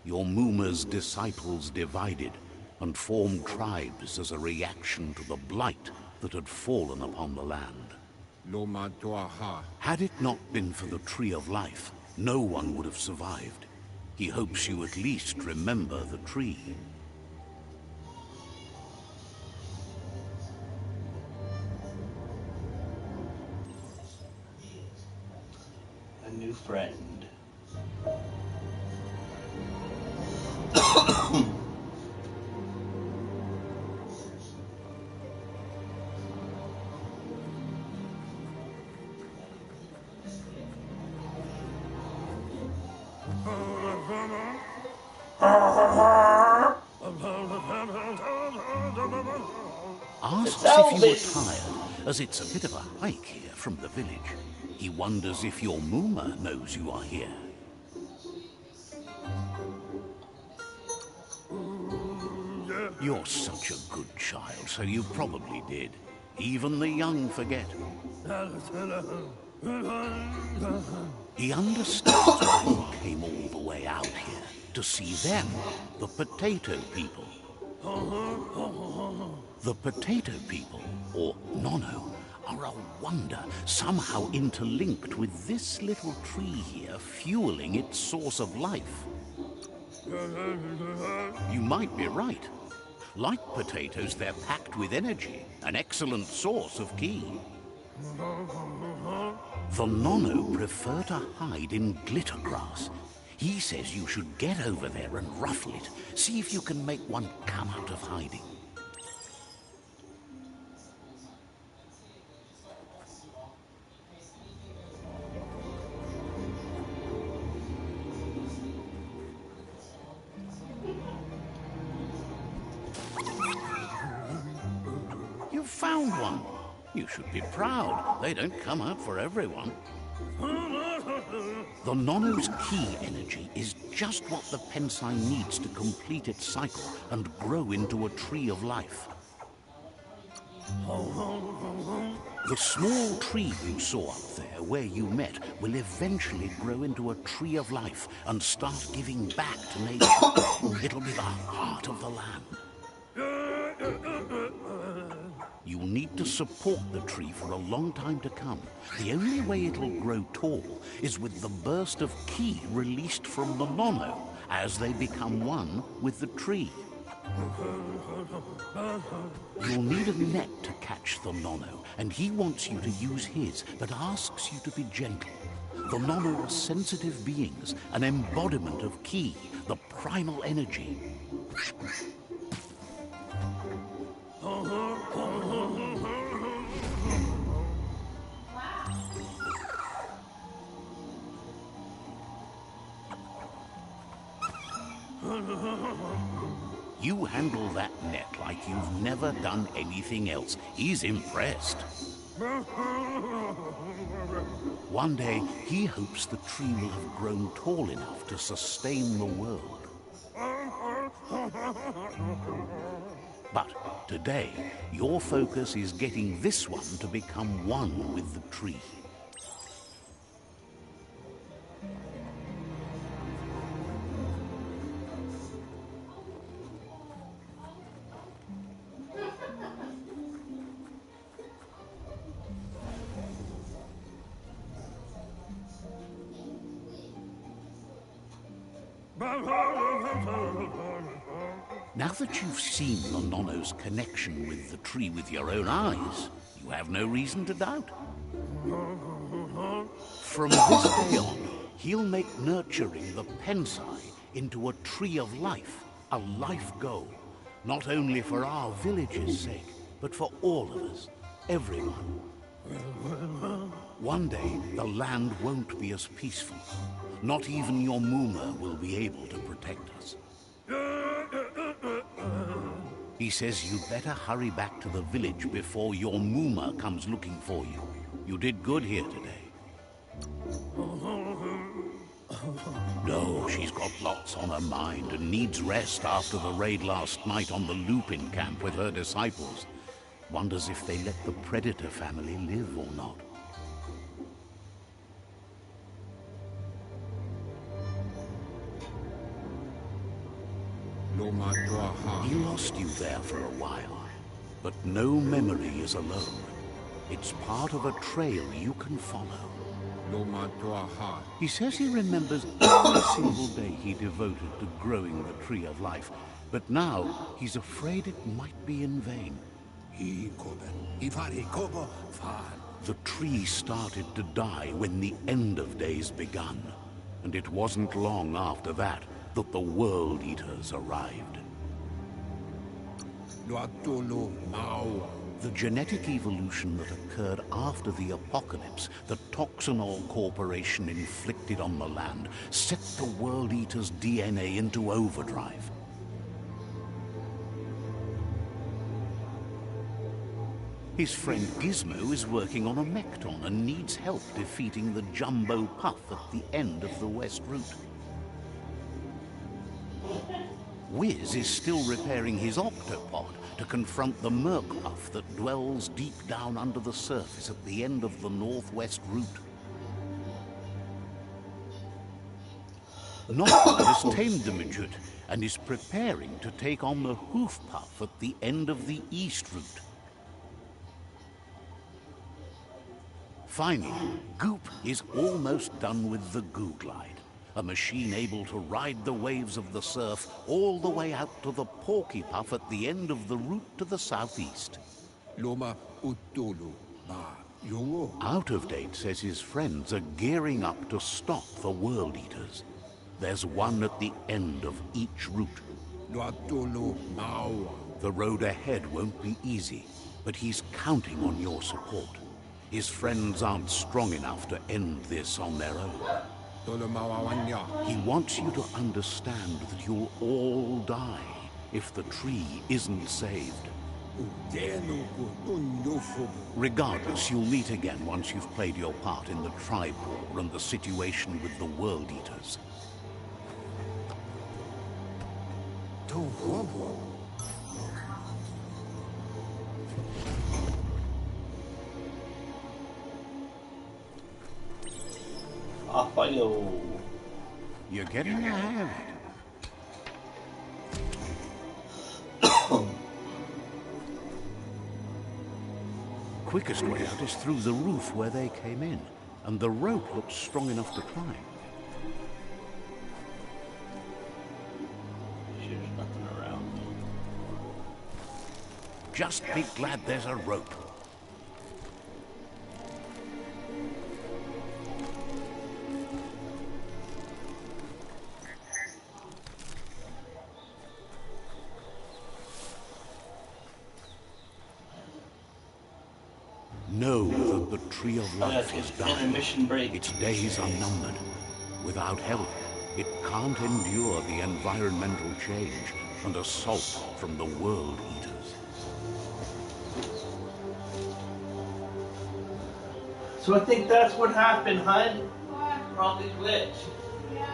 your Muma's disciples divided and formed tribes as a reaction to the blight that had fallen upon the land. Had it not been for the Tree of Life, no one would have survived. He hopes you at least remember the tree. A new friend. Asks if you were tired, as it's a bit of a hike here from the village. He wonders if your Muma knows you are here. You're such a good child, so you probably did. Even the young forget. He understands why you came all the way out here, to see them, the potato people. The potato people, or Nono, are a wonder, somehow interlinked with this little tree here fueling its source of life. You might be right. Like potatoes, they're packed with energy, an excellent source of ki. The Nono prefer to hide in glitter grass. He says you should get over there and ruffle it. See if you can make one come out of hiding. You found one. You should be proud. They don't come out for everyone. The Nono's ki energy is just what the Pensai needs to complete its cycle and grow into a tree of life. The small tree you saw up there where you met will eventually grow into a tree of life and start giving back to nature. It'll be the heart of the land. You'll need to support the tree for a long time to come. The only way it'll grow tall is with the burst of ki released from the Nono as they become one with the tree. You'll need a net to catch the Nono, and he wants you to use his, but asks you to be gentle. The Nono are sensitive beings, an embodiment of ki, the primal energy. You handle that net like you've never done anything else. He's impressed. One day, he hopes the tree will have grown tall enough to sustain the world. But today, your focus is getting this one to become one with the tree. Now that you've seen the Nono's connection with the tree with your own eyes, you have no reason to doubt. From this day on, he'll make nurturing the Pensai into a tree of life, a life goal, not only for our village's sake, but for all of us, everyone. One day, the land won't be as peaceful. Not even your Muma will be able to protect us. He says you better hurry back to the village before your Muma comes looking for you. You did good here today. No, she's got lots on her mind and needs rest after the raid last night on the Lupin camp with her disciples. Wonders if they let the Predator family live or not. He lost you there for a while, but no memory is alone. It's part of a trail you can follow. He says he remembers every single day he devoted to growing the Tree of Life, but now he's afraid it might be in vain. The tree started to die when the end of days begun, and it wasn't long after that that the World Eaters arrived. The genetic evolution that occurred after the apocalypse that Toxanol Corporation inflicted on the land set the World Eaters' DNA into overdrive. His friend Gizmo is working on a Mekton and needs help defeating the Jumbo Puff at the end of the West Route. Wiz is still repairing his Octopod to confront the Merc Puff that dwells deep down under the surface at the end of the Northwest Route. Nocturne has tamed the midget and is preparing to take on the Hoof Puff at the end of the East Route. Finally, Goop is almost done with the Goo Glide, a machine able to ride the waves of the surf all the way out to the Porky Puff at the end of the route to the southeast. Out of Date says his friends are gearing up to stop the World Eaters. There's one at the end of each route. The road ahead won't be easy, but he's counting on your support. His friends aren't strong enough to end this on their own. He wants you to understand that you'll all die if the tree isn't saved. Regardless, you'll meet again once you've played your part in the tribe war and the situation with the World Eaters. Off I go. You're getting ahead. Quickest way out is through the roof where they came in, and the rope looks strong enough to climb. There's nothing around. Just be glad there's a rope. Know that the Tree of Life is dying. Intermission break. Its days are numbered. Without help, it can't endure the environmental change and assault from the World Eaters. So I think that's what happened, hun. What? Probably glitch. Yeah.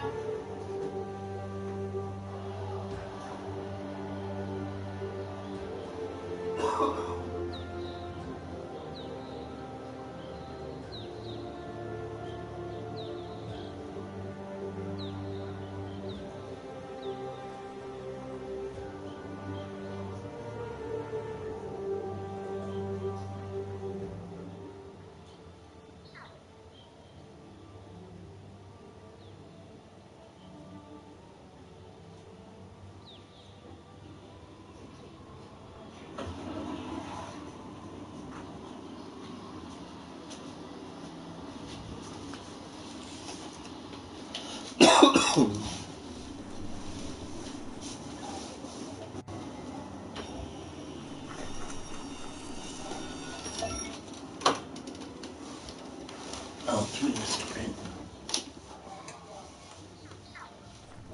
Oh, give me the sprint.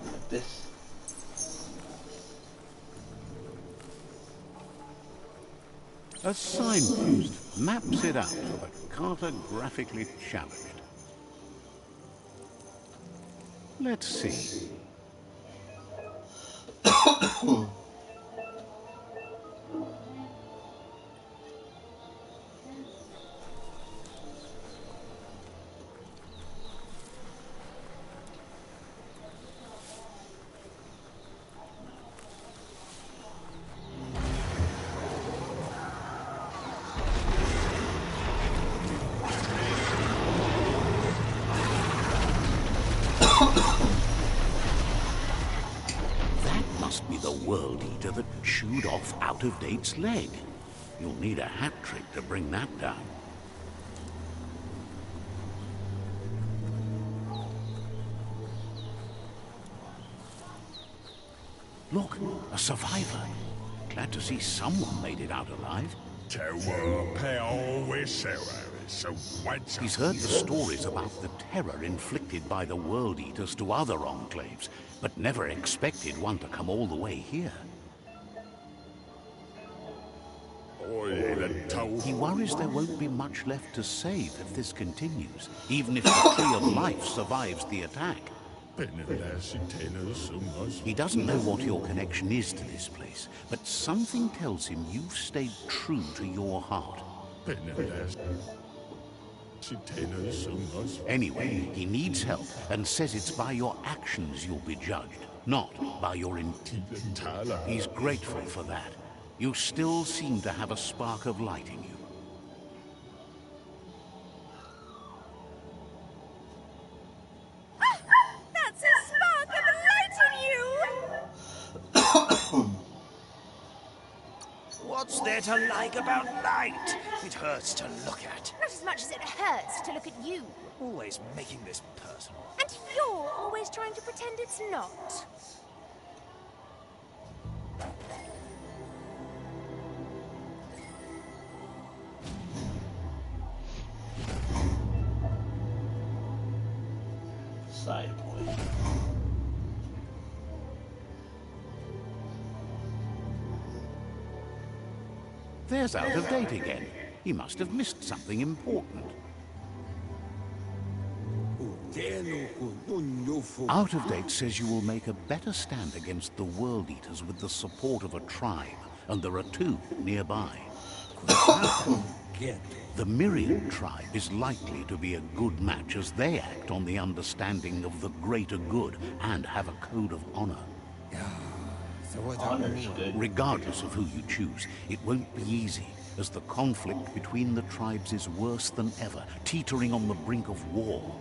Like this. A signpost maps it out for the cartographically challenged. Let's see. That must be the World Eater that chewed off Out-of-Date's leg. You'll need a hat trick to bring that down. Look, a survivor. Glad to see someone made it out alive. He's heard the stories about the terror inflicted by the World Eaters to other enclaves, but never expected one to come all the way here. He worries there won't be much left to save if this continues, even if the Tree of Life survives the attack. He doesn't know what your connection is to this place, but something tells him you've stayed true to your heart. Anyway, he needs help and says it's by your actions you'll be judged, not by your intent. He's grateful for that. You still seem to have a spark of light in you. That's a spark of light in you! What's there to like about light? It hurts to look at. Not as much as it hurts to look at you. Always making this personal. And you're always trying to pretend it's not. Side point. There's Out-of-Date again. He must have missed something important. Out-of-Date says you will make a better stand against the World Eaters with the support of a tribe, and there are two nearby. The Myriad tribe is likely to be a good match as they act on the understanding of the greater good and have a code of honor. Honor's good. Regardless of who you choose, it won't be easy, as the conflict between the tribes is worse than ever, teetering on the brink of war.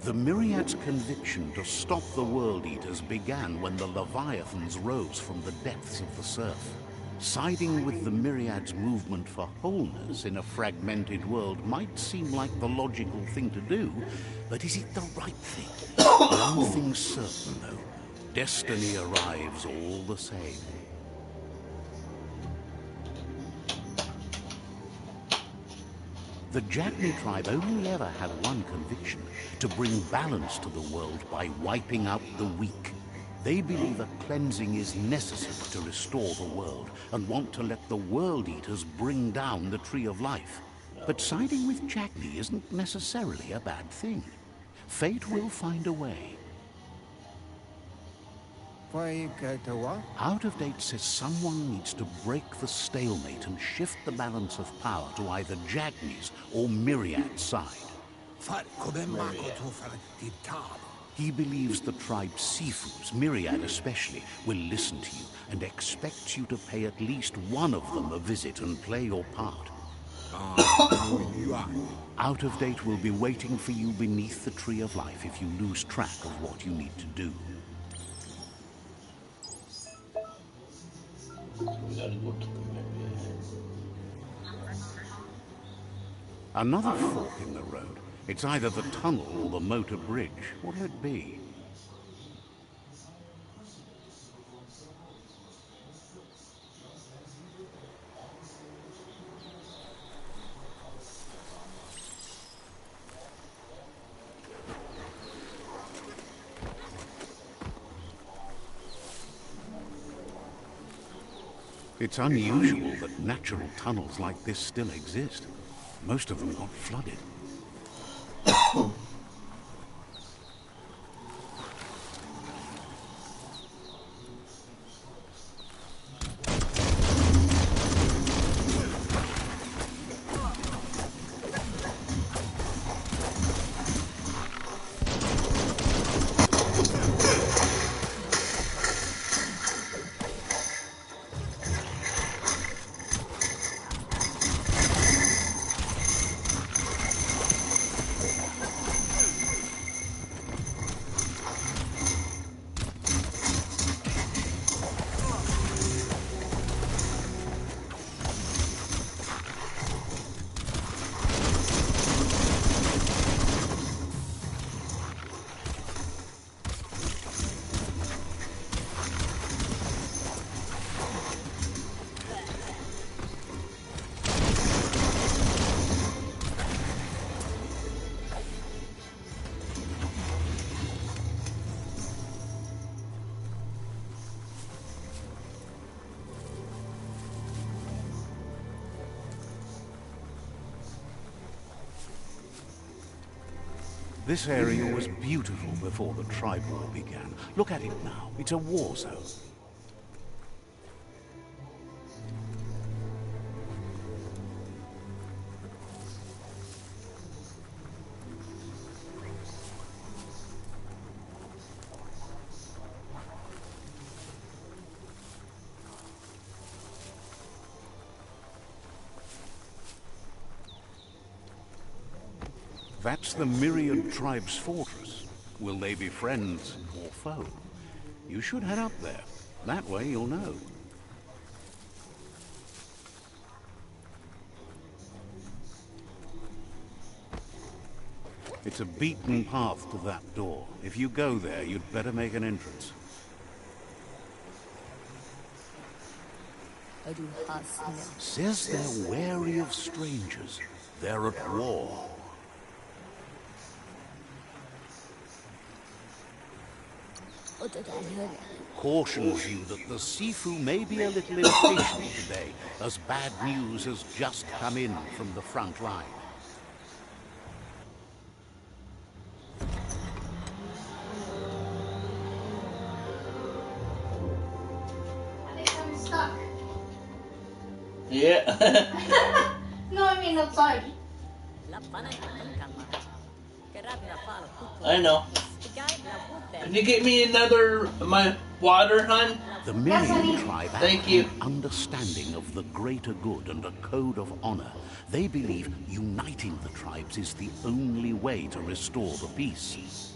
The Myriad's conviction to stop the World Eaters began when the Leviathans rose from the depths of the surf. Siding with the Myriad's movement for wholeness in a fragmented world might seem like the logical thing to do, but is it the right thing? One thing's certain, though. Destiny arrives all the same. The Jagni tribe only ever had one conviction: to bring balance to the world by wiping out the weak. They believe a cleansing is necessary to restore the world, and want to let the World Eaters bring down the Tree of Life. But siding with Jagni isn't necessarily a bad thing. Fate will find a way. Out-of-Date says someone needs to break the stalemate and shift the balance of power to either Jagni's or Myriad's side. He believes the tribe Sifus, Myriad especially, will listen to you and expects you to pay at least one of them a visit and play your part. Out-of-Date will be waiting for you beneath the Tree of Life if you lose track of what you need to do. We gotta go to the Myriad. Another fork in the road. It's either the tunnel or the motor bridge. What'll it be? It's unusual that natural tunnels like this still exist. Most of them got flooded. This area was beautiful before the tribe war began. Look at it now. It's a war zone. That's the Myriad Tribe's fortress. Will they be friends or foe? You should head up there. That way you'll know. It's a beaten path to that door. If you go there, you'd better make an entrance. Says they're wary of strangers. They're at war. Cautions you that the Sifu may be a little impatient today, as bad news has just come in from the front line. I think I'm stuck. Yeah. No, I mean outside. I know. Can you get me my water, hon? The Myriad tribe Thank have you. an understanding of the greater good and a code of honor. They believe uniting the tribes is the only way to restore the peace.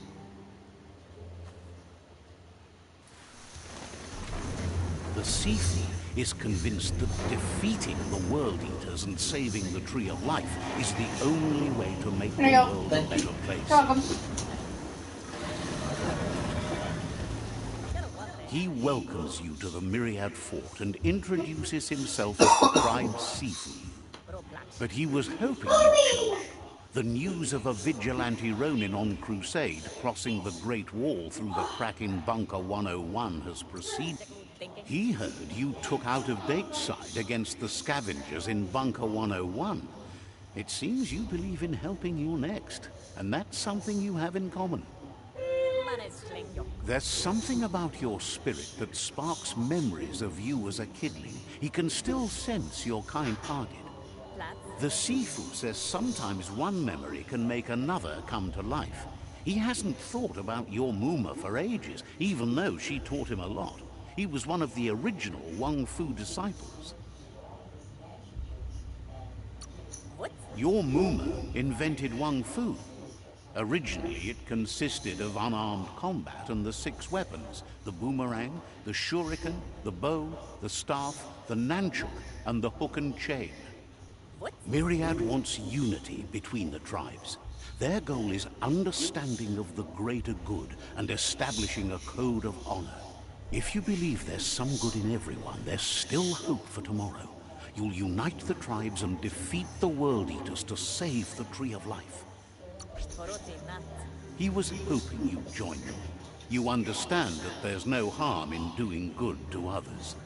The Sifu is convinced that defeating the World Eaters and saving the Tree of Life is the only way to make the There you go. world a Thank better you. place. You're welcome. He welcomes you to the Myriad Fort and introduces himself as the tribe's Sifu. But he was hoping you'd show up. The news of a vigilante Ronin on crusade crossing the Great Wall through the crack in Bunker 101 has proceeded. He heard you took out-of-date side against the scavengers in Bunker 101. It seems you believe in helping your next, and that's something you have in common. There's something about your spirit that sparks memories of you as a kidling. He can still sense you're kind-hearted. The Sifu says sometimes one memory can make another come to life. He hasn't thought about your Muma for ages, even though she taught him a lot. He was one of the original Wang Fu disciples. What? Your Muma invented Wang Fu. Originally, it consisted of unarmed combat and the 6 weapons: the boomerang, the shuriken, the bow, the staff, the nunchuk, and the hook and chain. What? Myriad wants unity between the tribes. Their goal is understanding of the greater good and establishing a code of honor. If you believe there's some good in everyone, there's still hope for tomorrow. You'll unite the tribes and defeat the World Eaters to save the Tree of Life. He was hoping you'd join them. You understand that there's no harm in doing good to others.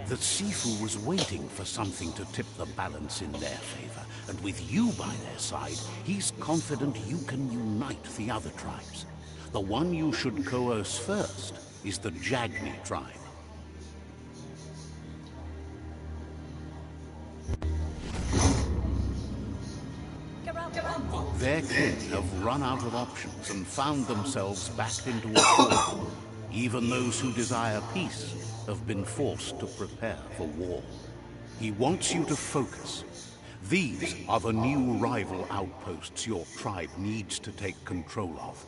The Sifu was waiting for something to tip the balance in their favor, and with you by their side, he's confident you can unite the other tribes. The one you should coerce first is the Jagni tribe. Their kin have run out of options and found themselves backed into a war. Even those who desire peace have been forced to prepare for war. He wants you to focus. These are the new rival outposts your tribe needs to take control of.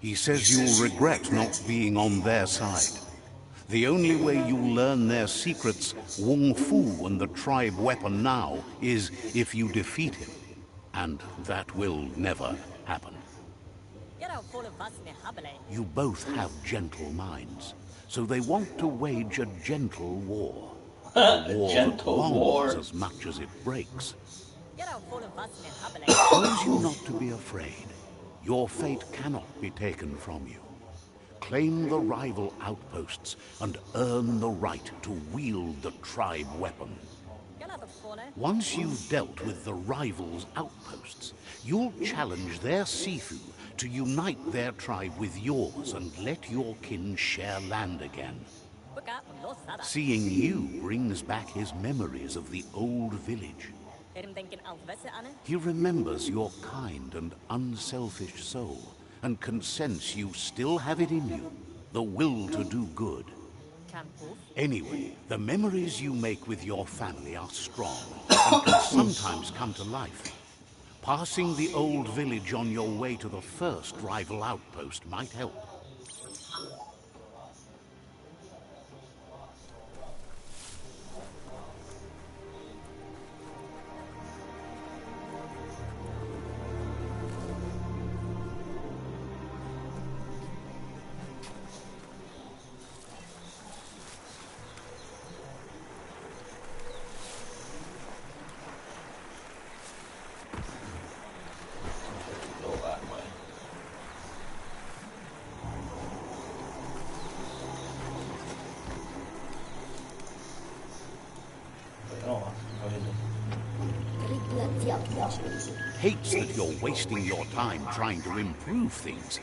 He says you'll regret not being on their side. The only way you'll learn their secrets, Wung Fu and the tribe weapon now, is if you defeat him. And that will never happen. You both have gentle minds, so they want to wage a gentle war. A war that bonds as much as it breaks. Tells you not to be afraid. Your fate cannot be taken from you. claim the rival outposts and earn the right to wield the tribe weapon. Once you've dealt with the rival's outposts, you'll challenge their Sifu to unite their tribe with yours and let your kin share land again. Seeing you brings back his memories of the old village. He remembers your kind and unselfish soul and can sense you still have it in you, the will to do good. Anyway, the memories you make with your family are strong and can sometimes come to life. Passing the old village on your way to the first rival outpost might help. Hates that you're wasting your time trying to improve things.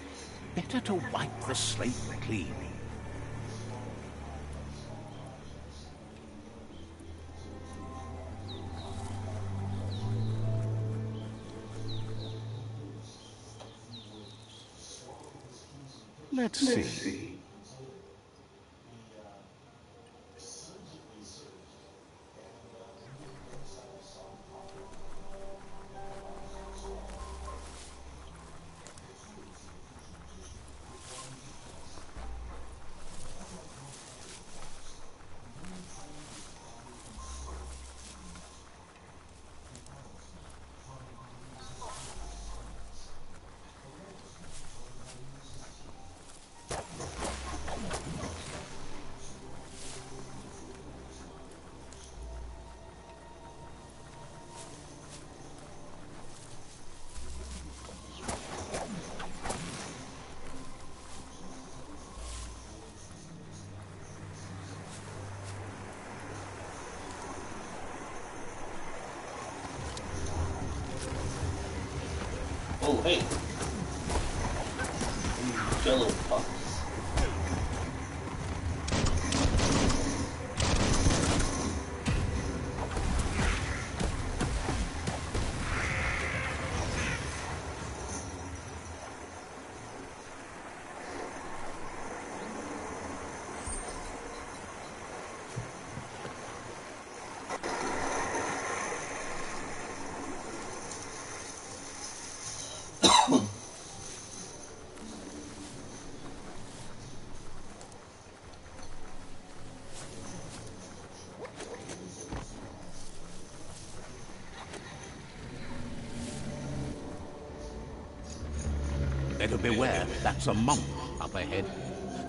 Better to wipe the slate clean. Let's see. Oh, hey. Jello puffs. Better beware, that's a monk up ahead.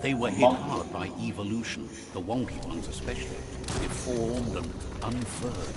They were hit hard by evolution, the wonky ones especially, deformed and unfurred.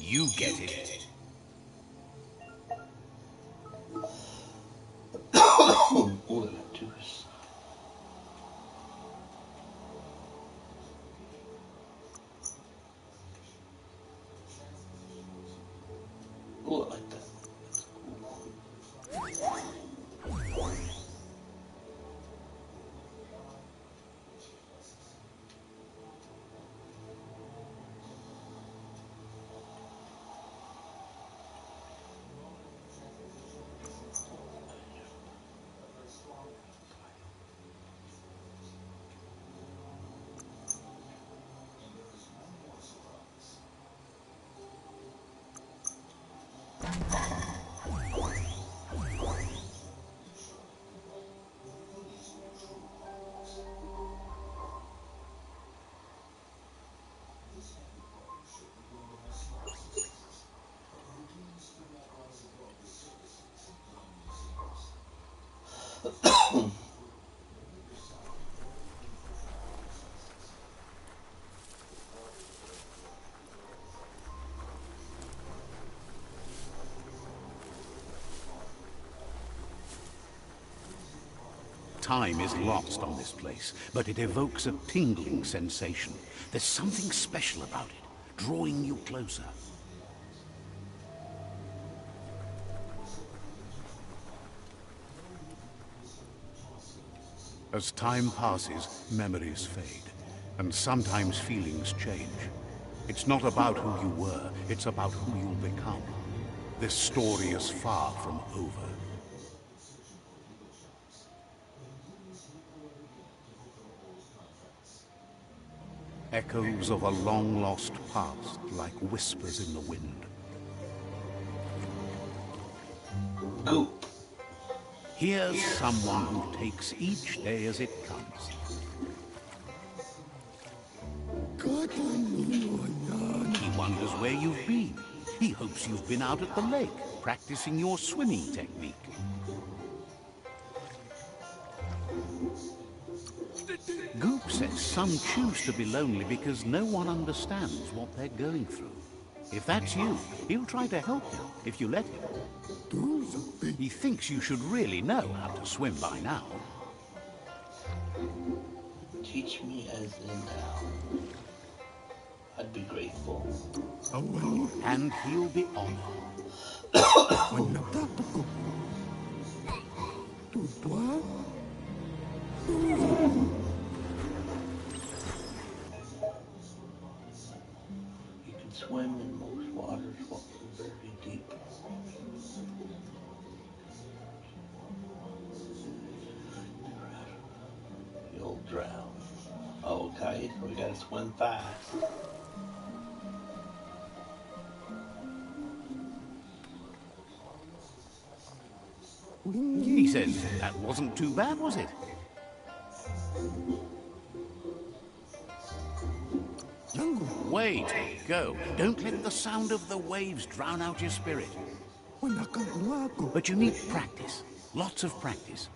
You get it. Time is lost on this place, but it evokes a tingling sensation. There's something special about it, drawing you closer. As time passes, memories fade, and sometimes feelings change. It's not about who you were, it's about who you'll become. This story is far from over. Echoes of a long-lost past, like whispers in the wind. Goop. Here's someone who takes each day as it comes. He wonders where you've been. He hopes you've been out at the lake, practicing your swimming technique. Goop says some choose to be lonely because no one understands what they're going through. If that's you, he'll try to help you if you let him. He thinks you should really know how to swim by now. Teach me as in now. I'd be grateful. And he'll be honored. You can swim in most waters while they're very deep. You'll drown. Okay, so we gotta swim fast. He says, that wasn't too bad, was it? Wait, go. Don't let the sound of the waves drown out your spirit. But you need practice. Lots of practice.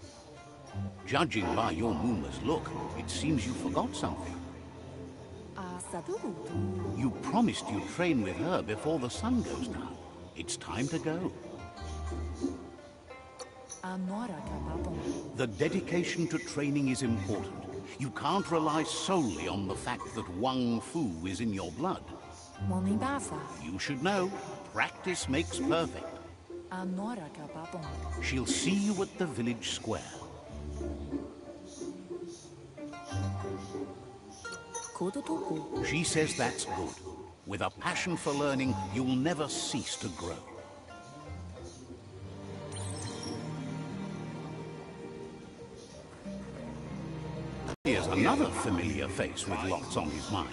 Judging by your Muma's look, it seems you forgot something. You promised you'd train with her before the sun goes down. It's time to go. The dedication to training is important. You can't rely solely on the fact that Wang Fu is in your blood. You should know, practice makes perfect. She'll see you at the village square. She says that's good. With a passion for learning, you'll never cease to grow. Here's another familiar face with lots on his mind.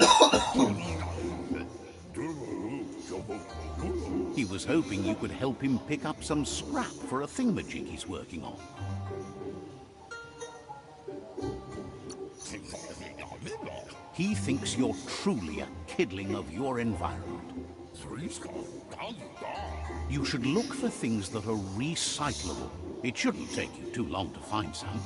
He was hoping you could help him pick up some scrap for a thingamajig he's working on. He thinks you're truly a kidling of your environment. You should look for things that are recyclable. It shouldn't take you too long to find some.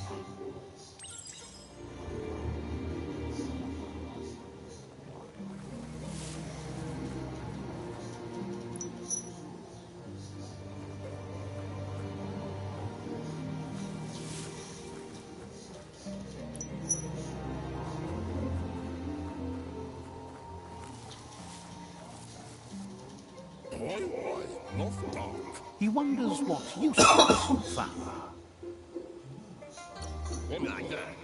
He wonders what usefulness you found.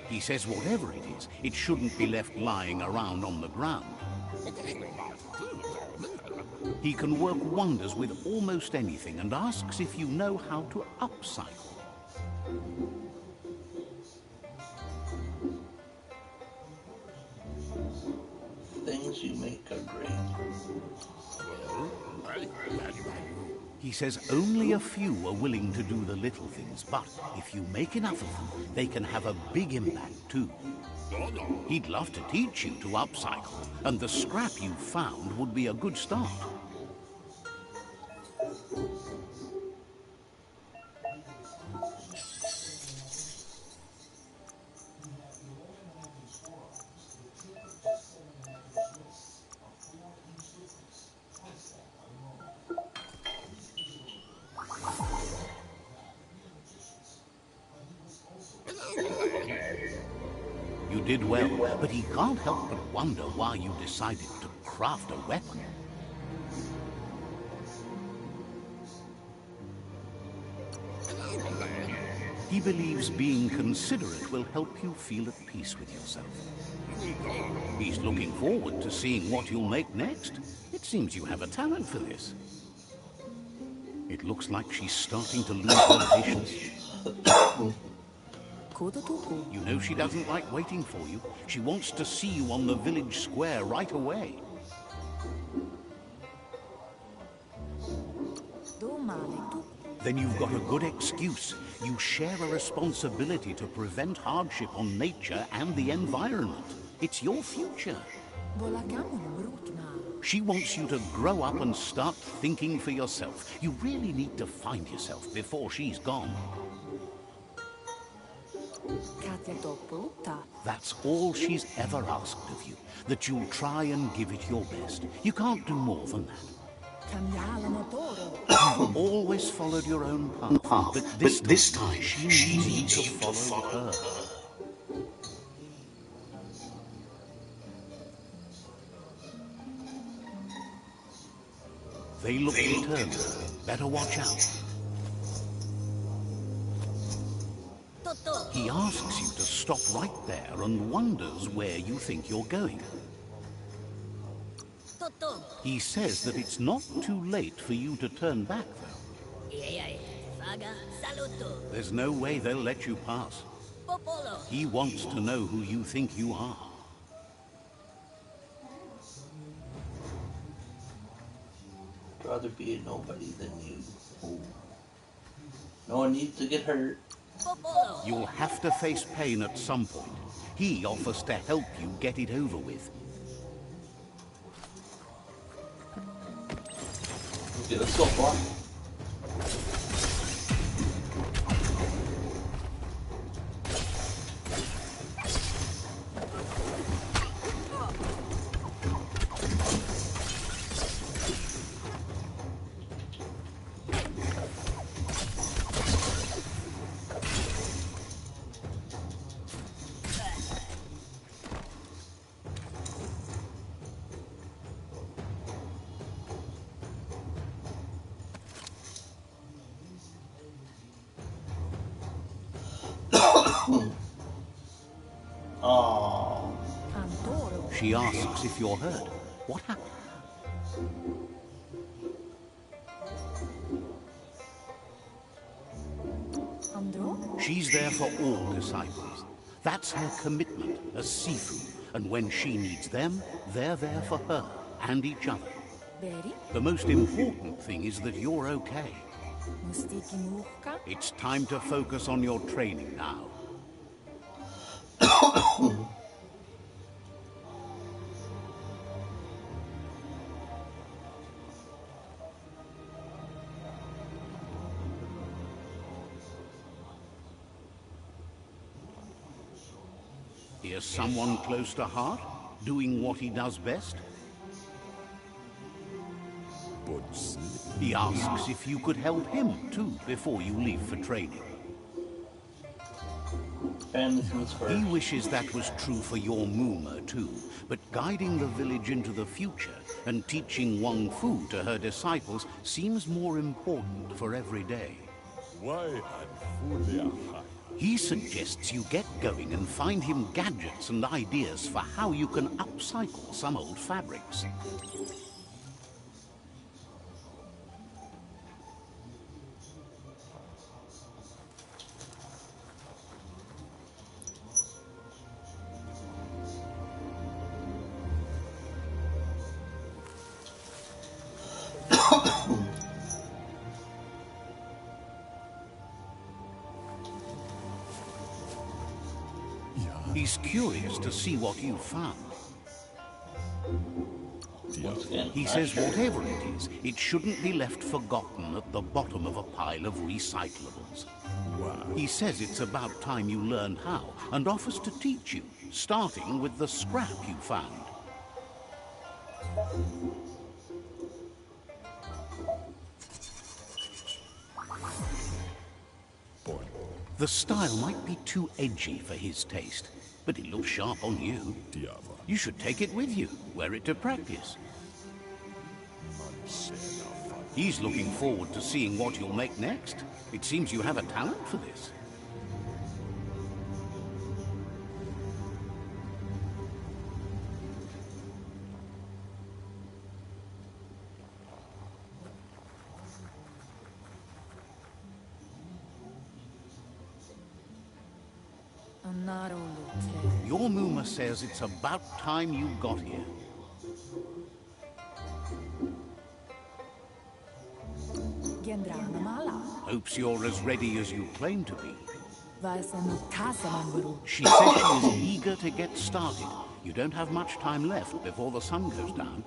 He says whatever it is, it shouldn't be left lying around on the ground. He can work wonders with almost anything and asks if you know how to upcycle. Things you make are great. He says only a few are willing to do the little things, but if you make enough of them, they can have a big impact too. He'd love to teach you to upcycle, and the scrap you found would be a good start. did well, but he can't help but wonder why you decided to craft a weapon. He believes being considerate will help you feel at peace with yourself. He's looking forward to seeing what you'll make next. It seems you have a talent for this. It looks like she's starting to lose her patience. You know she doesn't like waiting for you. She wants to see you on the village square right away. Then you've got a good excuse. You share a responsibility to prevent hardship on nature and the environment. It's your future. She wants you to grow up and start thinking for yourself. You really need to find yourself before she's gone. That's all she's ever asked of you, that you'll try and give it your best. You can't do more than that. You've always followed your own path, but this time she needs you to follow her. They look determined. Better watch out. He asks you to stop right there and wonders where you think you're going. He says that it's not too late for you to turn back, though. There's no way they'll let you pass. He wants to know who you think you are. I'd rather be a nobody than you. No one needs to get hurt. You'll have to face pain at some point. He offers to help you get it over with. Okay, let's go, boy. Oh. She asks if you're hurt. What happened? She's there for all disciples. That's her commitment as Sifu. And when she needs them, they're there for her and each other. The most important thing is that you're okay. It's time to focus on your training now. Here's someone close to heart, doing what he does best. He asks if you could help him, too, before you leave for training. He wishes that was true for your Mooma, too, but guiding the village into the future and teaching Wong Fu to her disciples seems more important for every day. He suggests you get going and find him gadgets and ideas for how you can upcycle some old fabrics. He's curious to see what you found. He says whatever it is, it shouldn't be left forgotten at the bottom of a pile of recyclables. He says it's about time you learned how, and offers to teach you, starting with the scrap you found. The style might be too edgy for his taste. but it looks sharp on you. You should take it with you, wear it to practice. He's looking forward to seeing what you'll make next. It seems you have a talent for this. Your Muma says it's about time you got here. Hopes you're as ready as you claim to be. She says she is eager to get started. You don't have much time left before the sun goes down.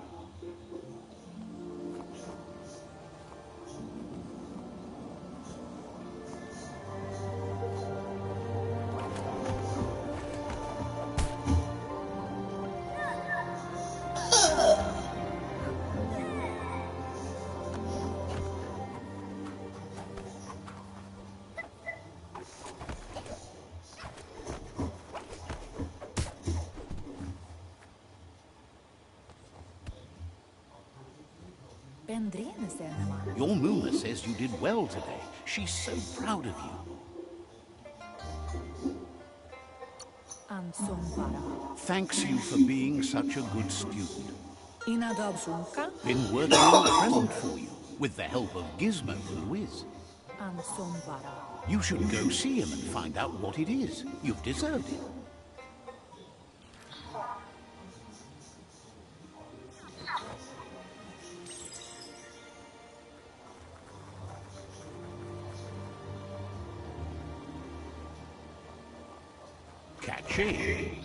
Your Muma says you did well today. She's so proud of you. Thanks you for being such a good student. Been working on a present for you, with the help of Gizmo and Wiz. You should go see him and find out what it is. You've deserved it. Catchy.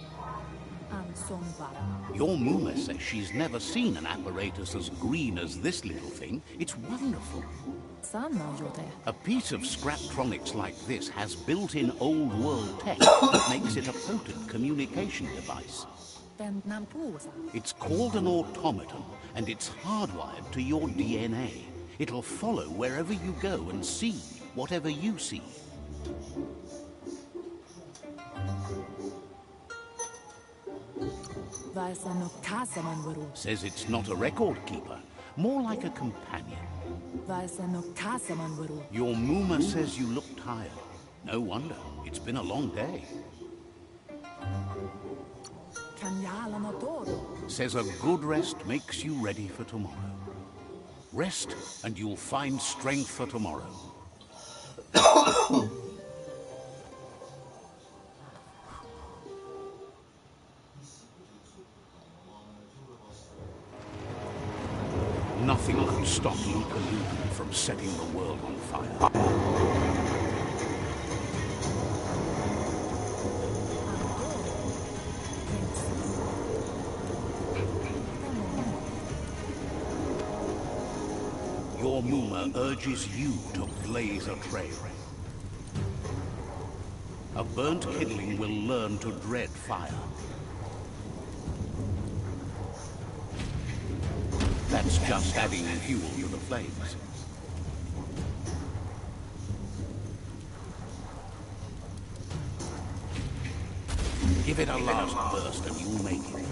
Your Muma says she's never seen an apparatus as green as this little thing. It's wonderful. A piece of Scraptronics like this has built-in old-world tech that makes it a potent communication device. It's called an automaton, and it's hardwired to your DNA. It'll follow wherever you go and see whatever you see. Says it's not a record keeper, more like a companion. Your Muma says you look tired. No wonder, it's been a long day. Says a good rest makes you ready for tomorrow. Rest and you'll find strength for tomorrow. Nothing could stop Willy-TheGamer from setting the world on fire. Your Muma urges you to blaze a trail. A burnt kidling will learn to dread fire. That's just adding fuel to the flames. Give it a last burst and you'll make it.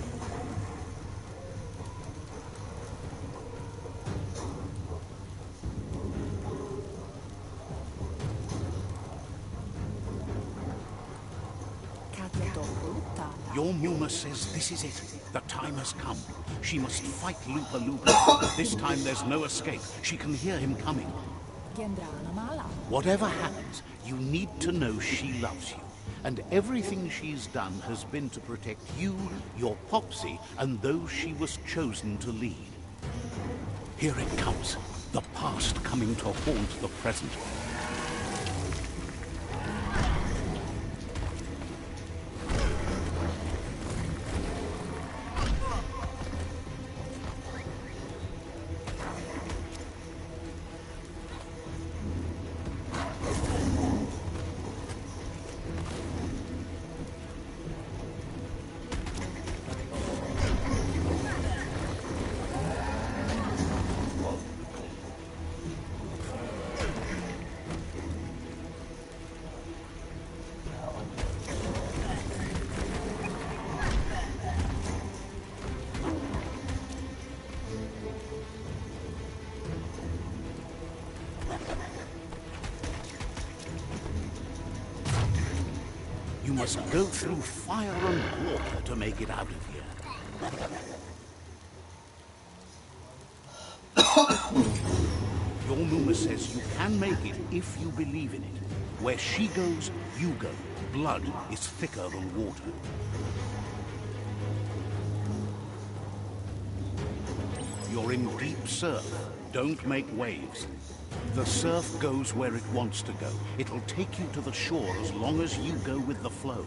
Your Muma says this is it. The time has come. She must fight Lupa. This time there's no escape. She can hear him coming. Whatever happens, you need to know she loves you. And everything she's done has been to protect you, your Popsy, and those she was chosen to lead. Here it comes. The past coming to haunt the present. You must go through fire and water to make it out of here. Your Numa says you can make it if you believe in it. Where she goes, you go. Blood is thicker than water. You're in deep surf. Don't make waves. The surf goes where it wants to go. It'll take you to the shore as long as you go with the flow.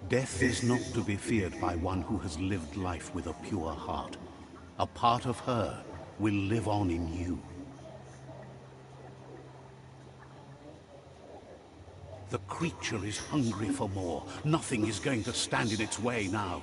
Death is not to be feared by one who has lived life with a pure heart. A part of her will live on in you. The creature is hungry for more. Nothing is going to stand in its way now.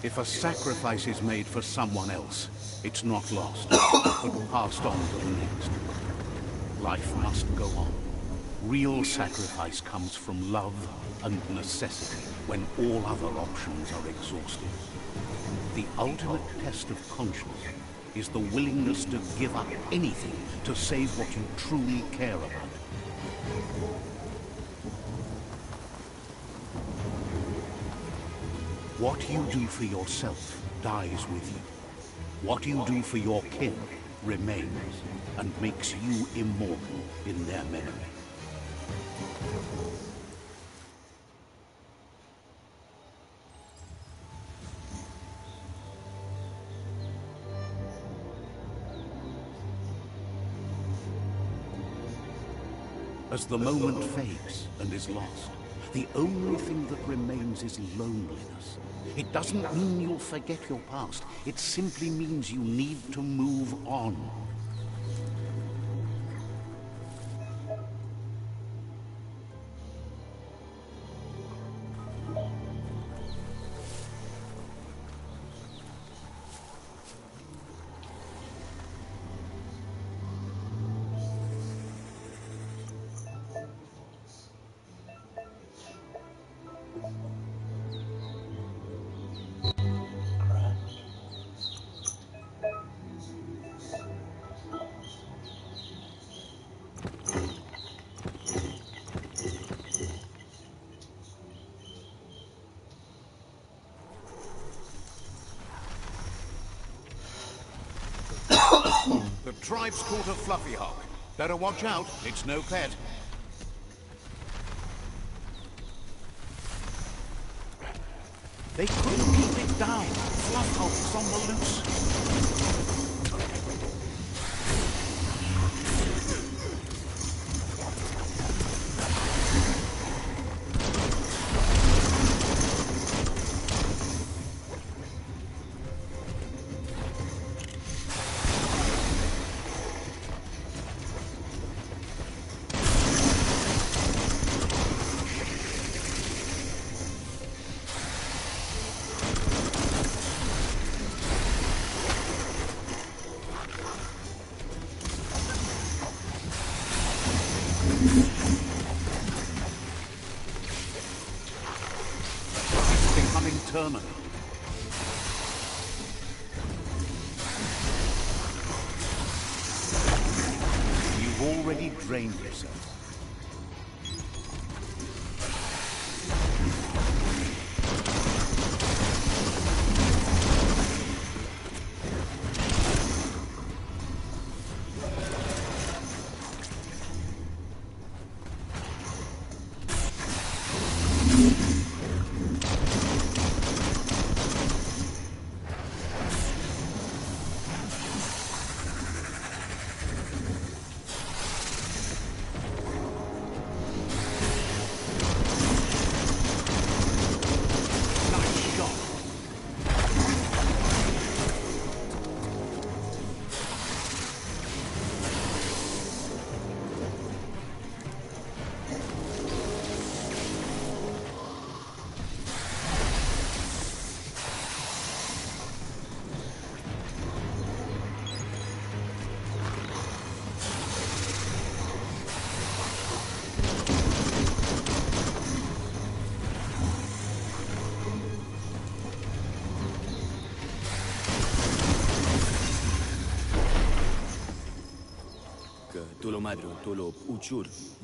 If a sacrifice is made for someone else, it's not lost, but passed on to the next. Life must go on. Real sacrifice comes from love and necessity when all other options are exhausted. The ultimate test of conscience is the willingness to give up anything to save what you truly care about. What you do for yourself dies with you. What you do for your kin remains and makes you immortal in their memory. As the moment fades and is lost, the only thing that remains is loneliness. It doesn't mean you'll forget your past. It simply means you need to move on. The tribe's caught a fluffy hog. Better watch out, it's no pet. They couldn't keep it down. Fluff hog's on the loose. Terminal. You've already drained yourself.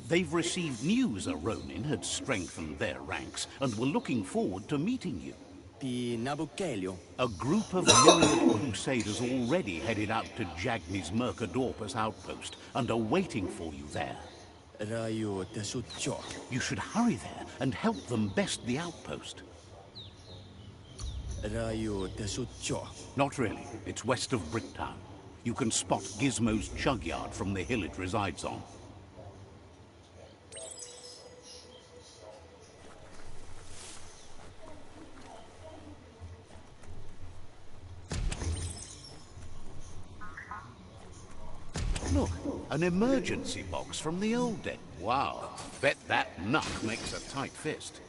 They've received news a Ronin had strengthened their ranks and were looking forward to meeting you. A group of myriad crusaders already headed out to Jagni's Mercadorpus outpost and are waiting for you there. You should hurry there and help them best the outpost. Not really. It's west of Bricktown. You can spot Gizmo's chug yard from the hill it resides on. Look, an emergency box from the old day. Wow, bet that nut makes a tight fist.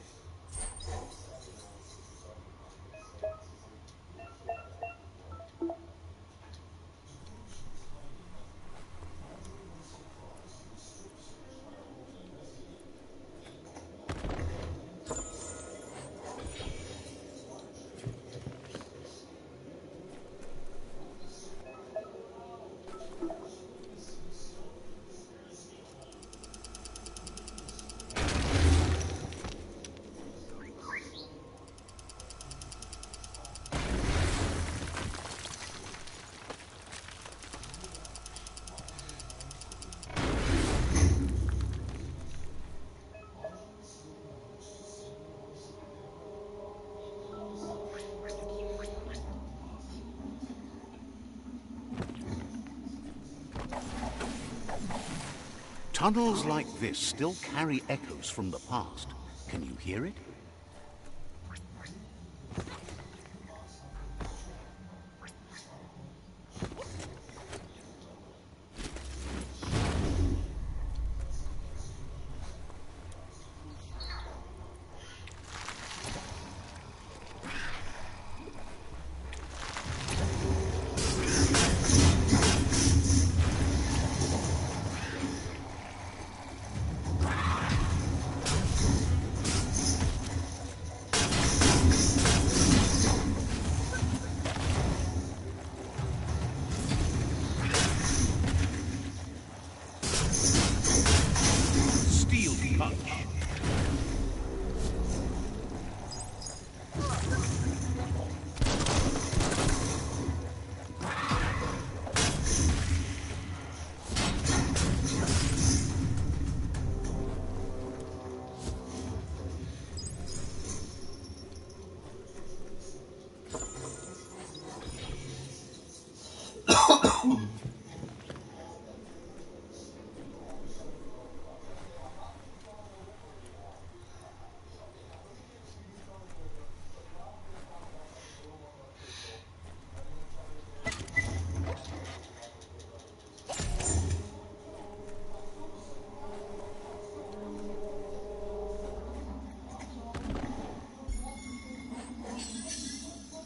Tunnels like this still carry echoes from the past. Can you hear it?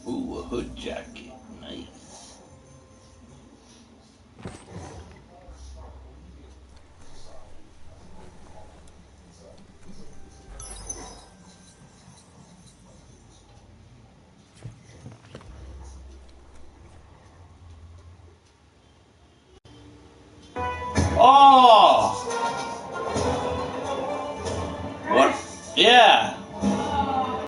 Ooh, a hood jacket. Nice. Oh!